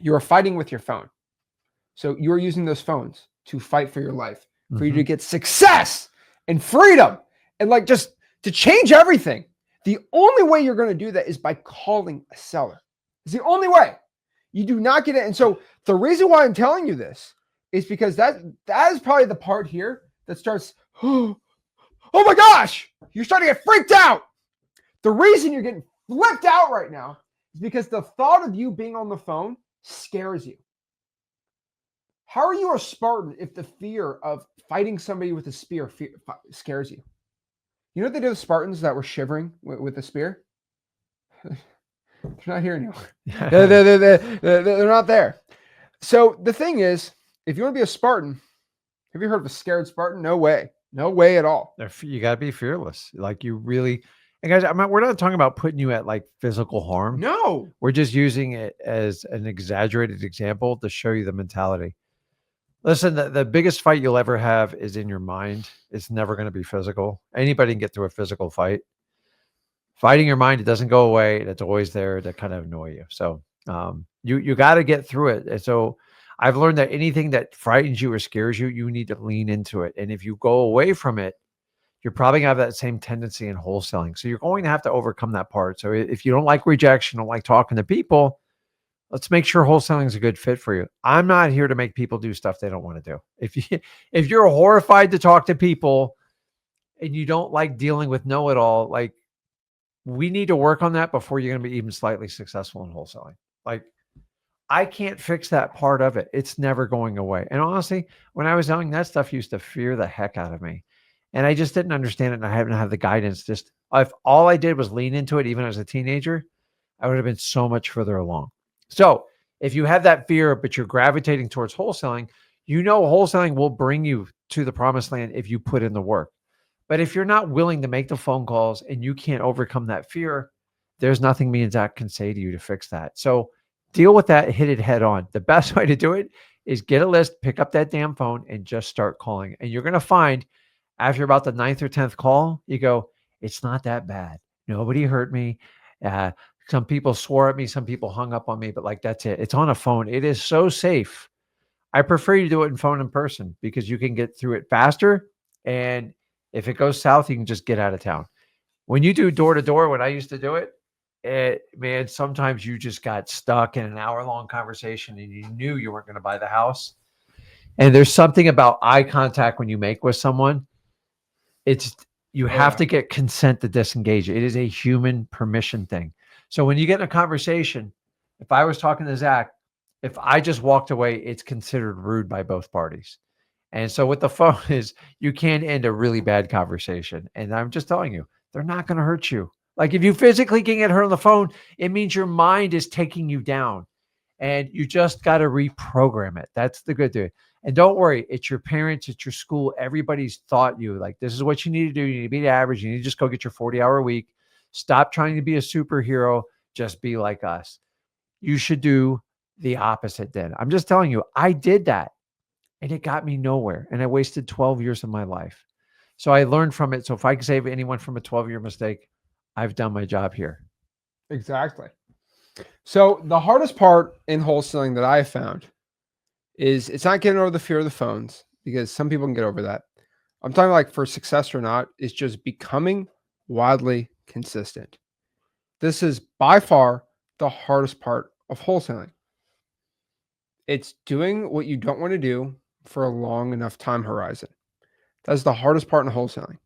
You are fighting with your phone. So you are using those phones to fight for your life, for you to get success and freedom and like just to change everything. The only way you're going to do that is by calling a seller. It's the only way. You do not get it. And so the reason why I'm telling you this is because that is probably the part here that starts, oh my gosh, you're starting to get freaked out. The reason you're getting flipped out right now is because the thought of you being on the phone scares you. How are you a Spartan if the fear of fighting somebody with a spear scares you? You know what they did with Spartans that were shivering with the spear? They're not here anymore. They're not there. So the thing is, if you want to be a Spartan, have you heard of a scared Spartan? No way. No way at all. You got to be fearless. Like you really, and guys, we're not talking about putting you at like physical harm. No. We're just using it as an exaggerated example to show you the mentality. Listen, the biggest fight you'll ever have is in your mind. It's never going to be physical. Anybody can get through a physical fight. Fighting your mind, it doesn't go away. It's always there to kind of annoy you. So you got to get through it. And so I've learned that anything that frightens you or scares you, you need to lean into it. And if you go away from it, you're probably going to have that same tendency in wholesaling. So you're going to have to overcome that part. So if you don't like rejection, don't like talking to people, let's make sure wholesaling is a good fit for you. I'm not here to make people do stuff they don't want to do. If you're horrified to talk to people and you don't like dealing with know-it-all, like we need to work on that before you're going to be even slightly successful in wholesaling. Like I can't fix that part of it. It's never going away. And honestly, when I was young, that stuff used to fear the heck out of me. And I just didn't understand it. And I haven't had the guidance. Just if all I did was lean into it, even as a teenager, I would have been so much further along. So if you have that fear, but you're gravitating towards wholesaling, you know wholesaling will bring you to the promised land if you put in the work. But if you're not willing to make the phone calls and you can't overcome that fear, there's nothing me and Zach can say to you to fix that. So deal with that, hit it head on. The best way to do it is get a list, pick up that damn phone, and just start calling. And you're going to find after about the 9th or 10th call, you go, it's not that bad. Nobody hurt me. Some people swore at me. Some people hung up on me, but like, that's it. It's on a phone. It is so safe. I prefer you to do it in phone in person because you can get through it faster. And if it goes south, you can just get out of town. When you do door to door, when I used to do it, man, sometimes you just got stuck in an hour-long conversation and you knew you weren't going to buy the house. And there's something about eye contact when you make with someone. You have to get consent to disengage. It is a human permission thing. So when you get in a conversation, if I was talking to Zach, if I just walked away, it's considered rude by both parties. And so with the phone is you can end a really bad conversation. And I'm just telling you, they're not going to hurt you. Like if you physically can get hurt on the phone, it means your mind is taking you down and you just got to reprogram it. That's the good thing. And don't worry, it's your parents, it's your school. Everybody's taught you like, this is what you need to do. You need to be the average. You need to just go get your 40-hour week. Stop trying to be a superhero. Just be like us. You should do the opposite then. I'm just telling you, I did that and it got me nowhere. And I wasted 12 years of my life. So I learned from it. So if I can save anyone from a 12-year mistake, I've done my job here. Exactly. So the hardest part in wholesaling that I have found is it's not getting over the fear of the phones because some people can get over that. I'm talking like for success or not, it's just becoming wildly consistent. This is by far the hardest part of wholesaling. It's doing what you don't want to do for a long enough time horizon. That's the hardest part in wholesaling.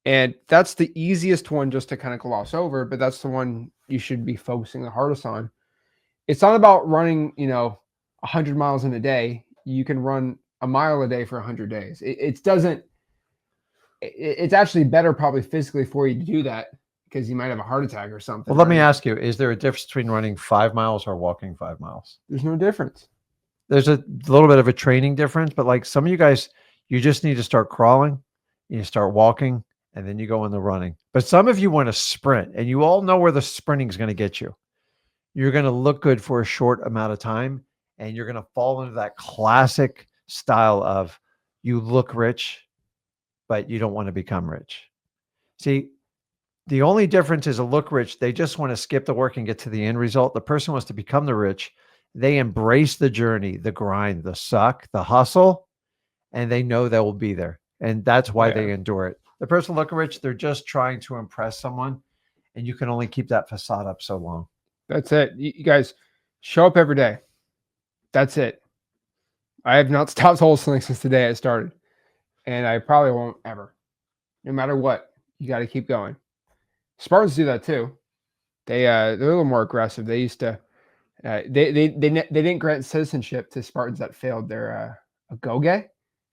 And that's the easiest one just to kind of gloss over, but that's the one you should be focusing the hardest on. It's not about running, 100 miles in a day. You can run a mile a day for 100 days. It's actually better probably physically for you to do that because you might have a heart attack or something. Well, let me ask you, is there a difference between running 5 miles or walking 5 miles? There's no difference. There's a little bit of a training difference, but like some of you guys, you just need to start crawling, you start walking, and then you go in the running. But some of you want to sprint, and you all know where the sprinting is going to get you. You're going to look good for a short amount of time, and you're going to fall into that classic style of you look rich, but you don't want to become rich. See, the only difference is a look rich. They just want to skip the work and get to the end result. The person wants to become the rich. They embrace the journey, the grind, the suck, the hustle, and they know they will be there. And that's why they endure it. The person looking rich, they're just trying to impress someone, and you can only keep that facade up so long. That's it. You guys show up every day. That's it. I have not stopped wholesaling since the day I started, and I probably won't ever. No matter what, you got to keep going. Spartans do that too. They're a little more aggressive. They used to they didn't grant citizenship to Spartans that failed their agoge.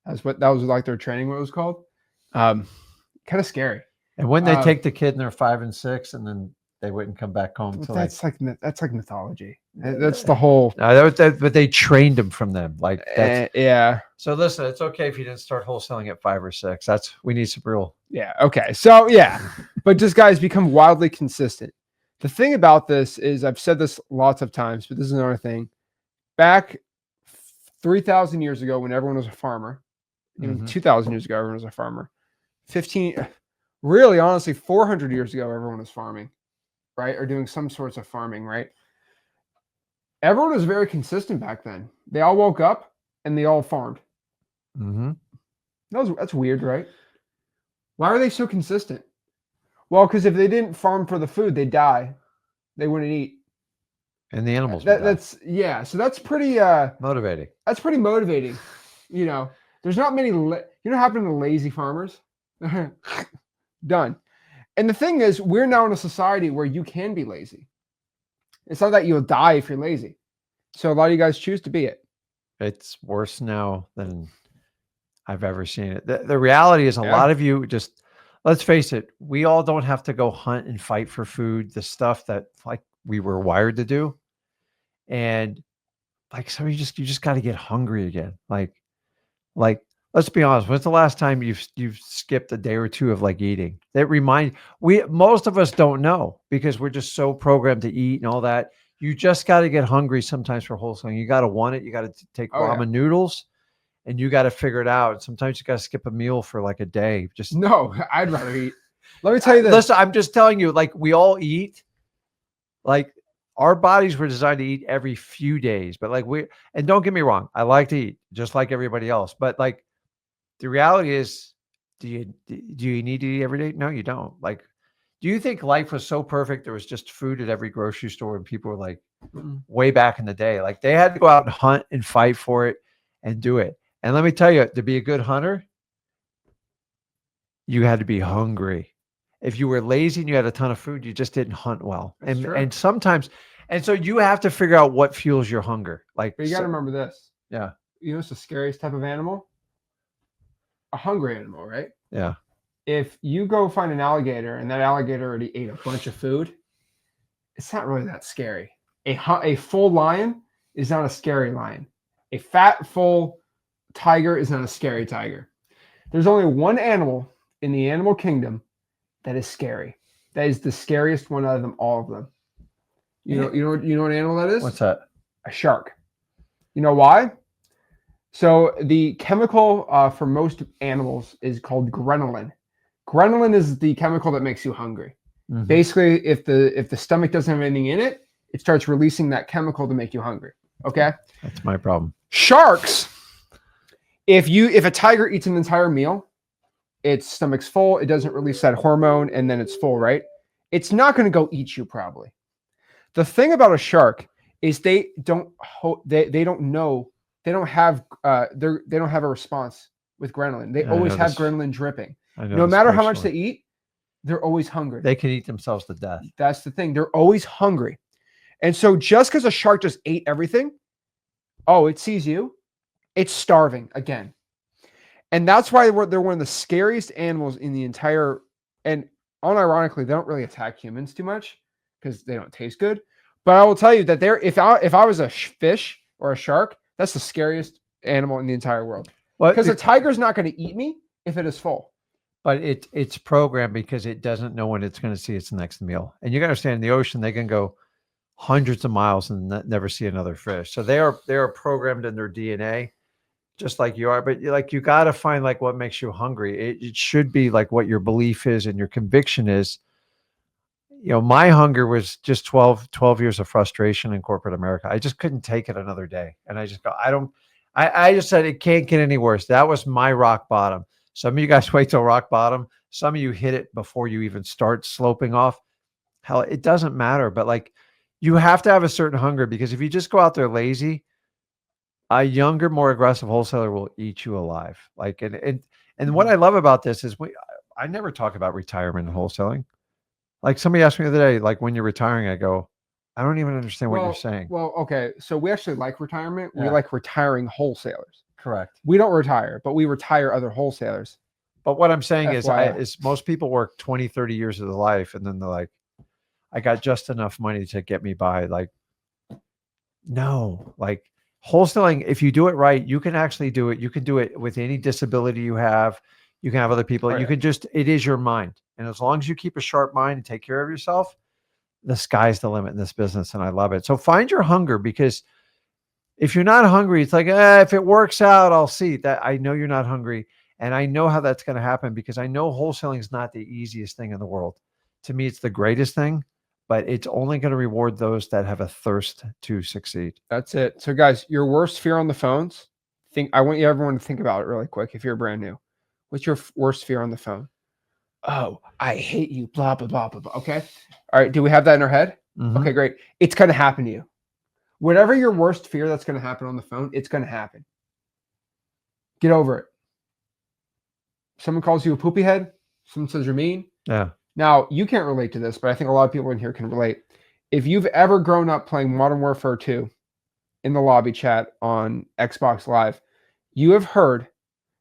That was like their training. What it was called. Kind of scary. And when they take the kid and they're 5 and 6, and then they wouldn't come back home to that's like mythology. That's the whole. But they trained them from them. Like that's yeah. So listen, it's okay if you didn't start wholesaling at 5 or 6. We need some real. Yeah. Okay. So yeah, but just guys become wildly consistent. The thing about this is I've said this lots of times, but this is another thing. Back 3,000 years ago, when everyone was a farmer, even 2,000 years ago, everyone was a farmer. Really, honestly, 400 years ago, everyone was farming, right? Or doing some sorts of farming, right? Everyone was very consistent back then. They all woke up and they all farmed. That's weird, right? Why are they so consistent? Well, because if they didn't farm for the food, they'd die. They wouldn't eat. And the animals. That's yeah. So that's pretty motivating. That's pretty motivating. There's not many. You know what happened to lazy farmers? Done. And the thing is, we're now in a society where you can be lazy. It's not that you'll die if you're lazy. So a lot of you guys choose to be it. It's worse now than I've ever seen it. The reality is a lot of you just, let's face it, we all don't have to go hunt and fight for food, the stuff that like we were wired to do. And like, so you just got to get hungry again. Like, let's be honest. When's the last time you've skipped a day or two of like eating? Most of us don't know because we're just so programmed to eat and all that. You just got to get hungry sometimes for wholesaling. You got to want it. You got to take ramen noodles, and you got to figure it out. Sometimes you got to skip a meal for like a day. No, I'd rather eat. Let me tell you this. Listen, I'm just telling you, like we all eat. Like our bodies were designed to eat every few days, but and don't get me wrong, I like to eat just like everybody else. But like the reality is, do you need to eat every day? No, you don't. Like, do you think life was so perfect? There was just food at every grocery store, and people were like, way back in the day, like they had to go out and hunt and fight for it and do it. And let me tell you, to be a good hunter, you had to be hungry. If you were lazy and you had a ton of food, you just didn't hunt well. And sometimes, and so you have to figure out what fuels your hunger. Like, but you got to remember this. Yeah. You know what's the scariest type of animal? A hungry animal, right? Yeah. If you go find an alligator and that alligator already ate a bunch of food, it's not really that scary. A full lion is not a scary lion. A fat, full tiger is not a scary tiger. There's only one animal in the animal kingdom that is scary. That is the scariest one out of them, all of them. You know what animal that is? What's that? A shark. You know why? So the chemical for most animals is called ghrelin. Ghrelin is the chemical that makes you hungry. Basically, if the stomach doesn't have anything in it, it starts releasing that chemical to make you hungry. Okay? That's my problem. Sharks, if a tiger eats an entire meal, its stomach's full, it doesn't release that hormone, and then it's full, right? It's not going to go eat you probably. The thing about a shark is they don't have a response with ghrelin. They always have ghrelin dripping. No matter how much they eat, they're always hungry. They can eat themselves to death. That's the thing. They're always hungry. And so just because a shark just ate everything, it sees you, it's starving again. And that's why they're one of the scariest animals in the entire, and unironically, they don't really attack humans too much because they don't taste good. But I will tell you that if I was a fish or a shark, that's the scariest animal in the entire world. Because a tiger's not going to eat me if it is full. But it's programmed because it doesn't know when it's going to see its next meal. And you got to understand, in the ocean, they can go hundreds of miles and never see another fish. So they are programmed in their DNA, just like you are. But you got to find like what makes you hungry. It should be like what your belief is and your conviction is. My hunger was just 12 years of frustration in corporate America. I just couldn't take it another day. And I just go, I just said it can't get any worse. That was my rock bottom. Some of you guys wait till rock bottom. Some of you hit it before you even start sloping off. Hell, it doesn't matter. But like, You have to have a certain hunger, because if you just go out there lazy, a younger, more aggressive wholesaler will eat you alive. Like, and what I love about this is I never talk about retirement and wholesaling. Like, somebody asked me the other day, like, when you're retiring, I go, I don't even understand what you're saying. Well, okay. So we actually like retirement. We Yeah. like retiring wholesalers. Correct. We don't retire, but we retire other wholesalers. But what I'm saying FYI. is most people work 20, 30 years of their life, and then they're like, I got just enough money to get me by. Like, no, like wholesaling, if you do it right, you can actually do it. You can do it with any disability you have. You can have other people. Oh, You yeah. can just, it is your mind. And as long as you keep a sharp mind and take care of yourself, the sky's the limit in this business. And I love it. So find your hunger, because if you're not hungry, it's like, if it works out, I'll see that. I know you're not hungry. And I know how that's going to happen, because I know wholesaling is not the easiest thing in the world. To me, it's the greatest thing, but it's only going to reward those that have a thirst to succeed. That's it. So guys, your worst fear on the phones. I want everyone to think about it really quick. If you're brand new, what's your worst fear on the phone? Oh, I hate you. Blah blah blah blah blah. Okay. All right. Do we have that in our head? Mhm. Okay, great. It's gonna happen to you. Whatever your worst fear that's gonna happen on the phone, it's gonna happen. Get over it. Someone calls you a poopy head. Someone says you're mean. Yeah. Now, you can't relate to this, but I think a lot of people in here can relate. If you've ever grown up playing Modern Warfare 2 in the lobby chat on Xbox Live, you have heard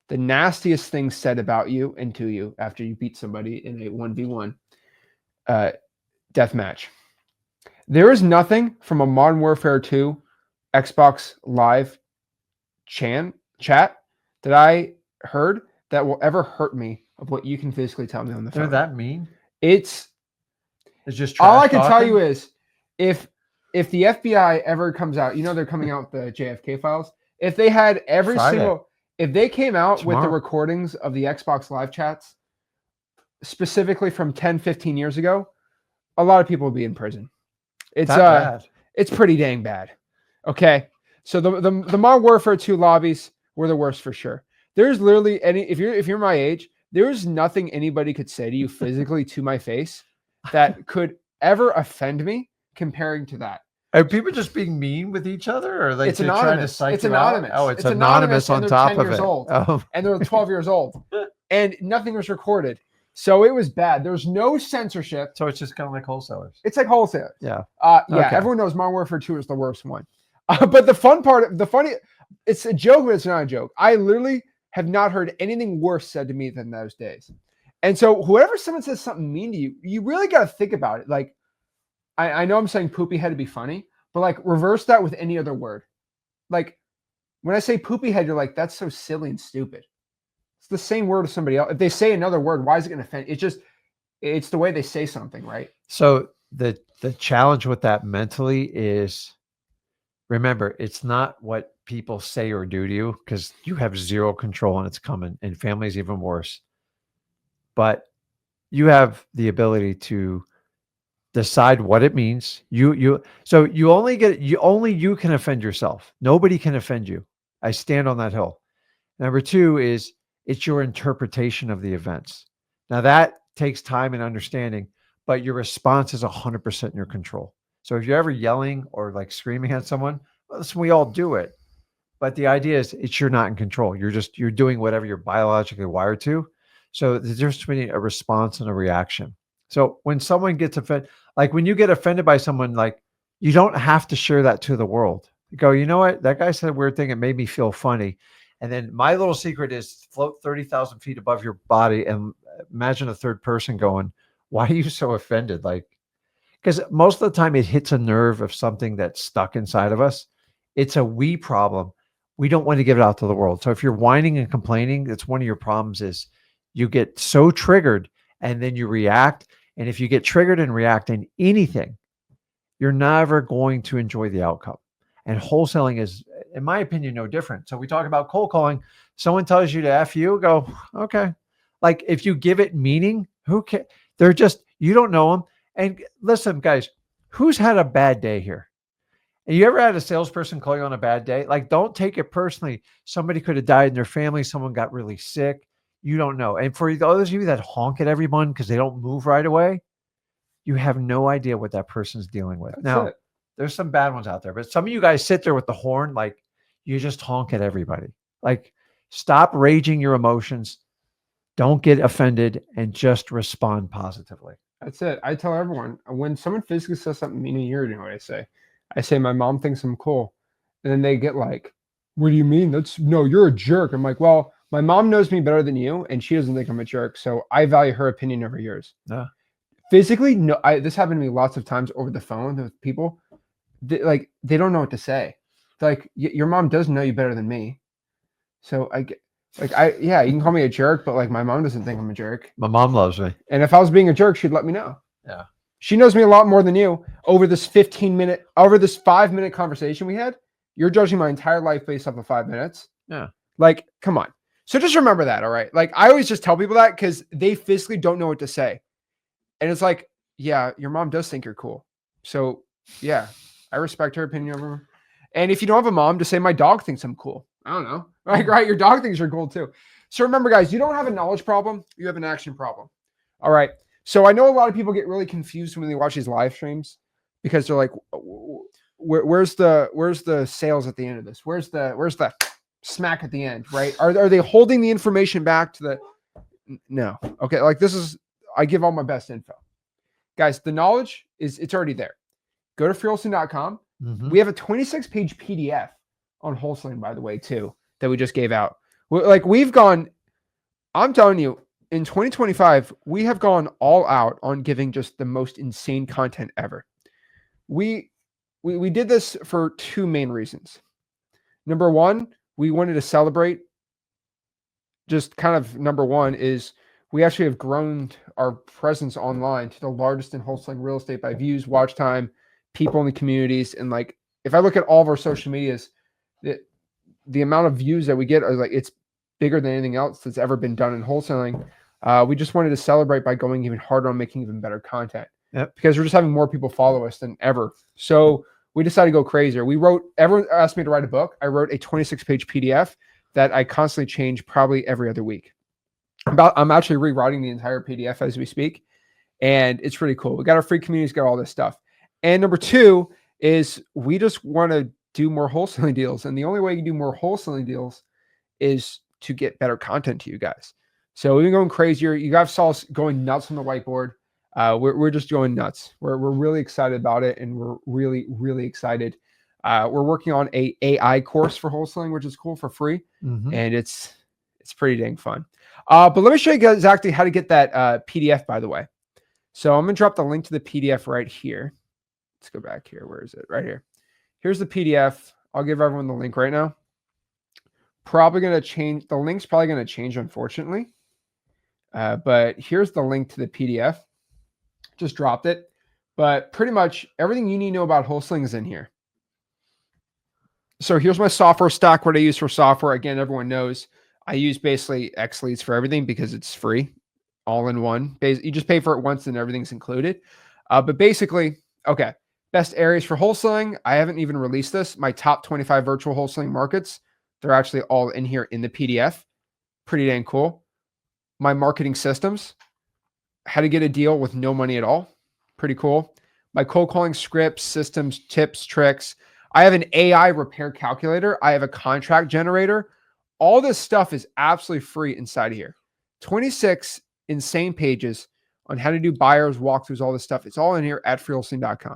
the nastiest things said about you and to you after you beat somebody in a 1v1 death match. There is nothing from a Modern Warfare 2 Xbox Live chat that I heard that will ever hurt me of what you can physically tell me on the They're phone. that mean? It's just all I can tell you is if the FBI ever comes out, they're coming out with the JFK files. If they had if they came out with the recordings of the Xbox Live chats, specifically from 10, 15 years ago, a lot of people would be in prison. It's bad. It's pretty dang bad. Okay. So the Modern Warfare 2 lobbies were the worst for sure. There's literally if you're my age, there's nothing anybody could say to you physically to my face that could ever offend me comparing to that. Are people just being mean with each other, or like it's anonymous? It's anonymous. Oh, it's anonymous on top of it. Oh. And they're 12 years old, and nothing was recorded. So it was bad. There's no censorship. So it's just kind of like wholesalers. It's like wholesalers. Yeah. Okay. Everyone knows Modern Warfare 2 is the worst one. But it's a joke, but it's not a joke. I literally have not heard anything worse said to me than those days. And so whoever someone says something mean to you, you really got to think about it. Like, I know I'm saying poopy head to be funny, but like reverse that with any other word. Like when I say poopy head, you're like, that's so silly and stupid. It's the same word as somebody else. If they say another word, why is it going to offend? It's the way they say something, right? So the challenge with that mentally is, remember, it's not what people say or do to you, because you have zero control and it's coming, and family's even worse. But you have the ability to decide what it means. So you can offend yourself. Nobody can offend you. I stand on that hill. Number two is it's your interpretation of the events. Now that takes time and understanding, but your response is 100% in your control. So if you're ever yelling or like screaming at someone, well, listen, we all do it. But the idea is you're not in control. You're doing whatever you're biologically wired to. So the difference between a response and a reaction. So when someone gets offended, like when you get offended by someone, like you don't have to share that to the world. You go, you know what? That guy said a weird thing. It made me feel funny. And then my little secret is float 30,000 feet above your body and imagine a third person going, why are you so offended? Like, because most of the time it hits a nerve of something that's stuck inside of us. It's a we problem. We don't want to give it out to the world. So if you're whining and complaining, that's one of your problems is you get so triggered and then you react. And if you get triggered and react in anything, you're never going to enjoy the outcome. And wholesaling is, in my opinion, no different. So we talk about cold calling. Someone tells you to F you, go, okay. Like if you give it meaning, who cares? They're just, you don't know them. And listen, guys, who's had a bad day here? And you ever had a salesperson call you on a bad day? Like, don't take it personally. Somebody could have died in their family. Someone got really sick. You don't know. And for those of you that honk at everyone because they don't move right away, you have no idea what that person's dealing with. That's now, it. There's some bad ones out there, but some of you guys sit there with the horn, like you just honk at everybody. Like, stop raging your emotions. Don't get offended and just respond positively. That's it. I tell everyone when someone physically says something mean to you, you know what I say? I say my mom thinks I'm cool, and then they get like, "What do you mean? That's no, you're a jerk." I'm like, "Well, my mom knows me better than you, and she doesn't think I'm a jerk, so I value her opinion over yours." Yeah. Physically, no. This happened to me lots of times over the phone with people. They don't know what to say. Like, your mom does know you better than me, so I get like yeah, you can call me a jerk, but like my mom doesn't think I'm a jerk. My mom loves me. And if I was being a jerk, she'd let me know. Yeah. She knows me a lot more than you. Over this 5-minute conversation we had, you're judging my entire life based off of 5 minutes. Yeah. Like, come on. So just remember that, all right? Like, I always just tell people that because they physically don't know what to say. And it's like, yeah, your mom does think you're cool. So, yeah, I respect her opinion over her. And if you don't have a mom, just say my dog thinks I'm cool. I don't know. Like, right? Your dog thinks you're cool too. So remember, guys, you don't have a knowledge problem. You have an action problem. All right. So I know a lot of people get really confused when they watch these live streams because they're like, where's the sales at the end of this? Where's the smack at the end, right? Are they holding the information back to the no. Okay, like I give all my best info. Guys, the knowledge it's already there. Go to freewholesaling.com. Mhm. We have a 26-page PDF on wholesaling, by the way, too, that we just gave out. We've gone, I'm telling you, in 2025, we have gone all out on giving just the most insane content ever. We did this for two main reasons. Number one, we wanted to celebrate. Just kind of number one is we actually have grown our presence online to the largest in wholesaling real estate by views, watch time, people in the communities. And like, if I look at all of our social medias, the amount of views that we get are like, it's bigger than anything else that's ever been done in wholesaling. We just wanted to celebrate by going even harder on making even better content. Yep. Because we're just having more people follow us than ever. So we decided to go crazier. Everyone asked me to write a book. I wrote a 26-page PDF that I constantly change probably every other week. I'm actually rewriting the entire PDF as we speak. And it's really cool. We got our free communities, got all this stuff. And number two is we just want to do more wholesaling deals. And the only way you do more wholesaling deals is to get better content to you guys. So we've been going crazier. You guys saw us going nuts on the whiteboard. We're just going nuts. We're really excited about it. And we're really, really excited. We're working on a AI course for wholesaling, which is cool for free. Mhm. And it's pretty dang fun. But let me show you guys exactly how to get that PDF, by the way. So I'm going to drop the link to the PDF right here. Let's go back here. Where is it? Right here. Here's the PDF. I'll give everyone the link right now. Probably going to change. The link's probably going to change, unfortunately. But here's the link to the PDF. Just dropped it. But pretty much everything you need to know about wholesaling is in here. So here's my software stack, what I use for software. Again, everyone knows I use basically XLeads for everything because it's free, all in one. You just pay for it once and everything's included. But basically, okay, best areas for wholesaling. I haven't even released this. My top 25 virtual wholesaling markets, they're actually all in here in the PDF. Pretty dang cool. My marketing systems, how to get a deal with no money at all. Pretty cool. My cold calling scripts, systems, tips, tricks. I have an AI repair calculator. I have a contract generator. All this stuff is absolutely free inside of here. 26 insane pages on how to do buyers, walkthroughs, all this stuff. It's all in here at freewholesaling.com.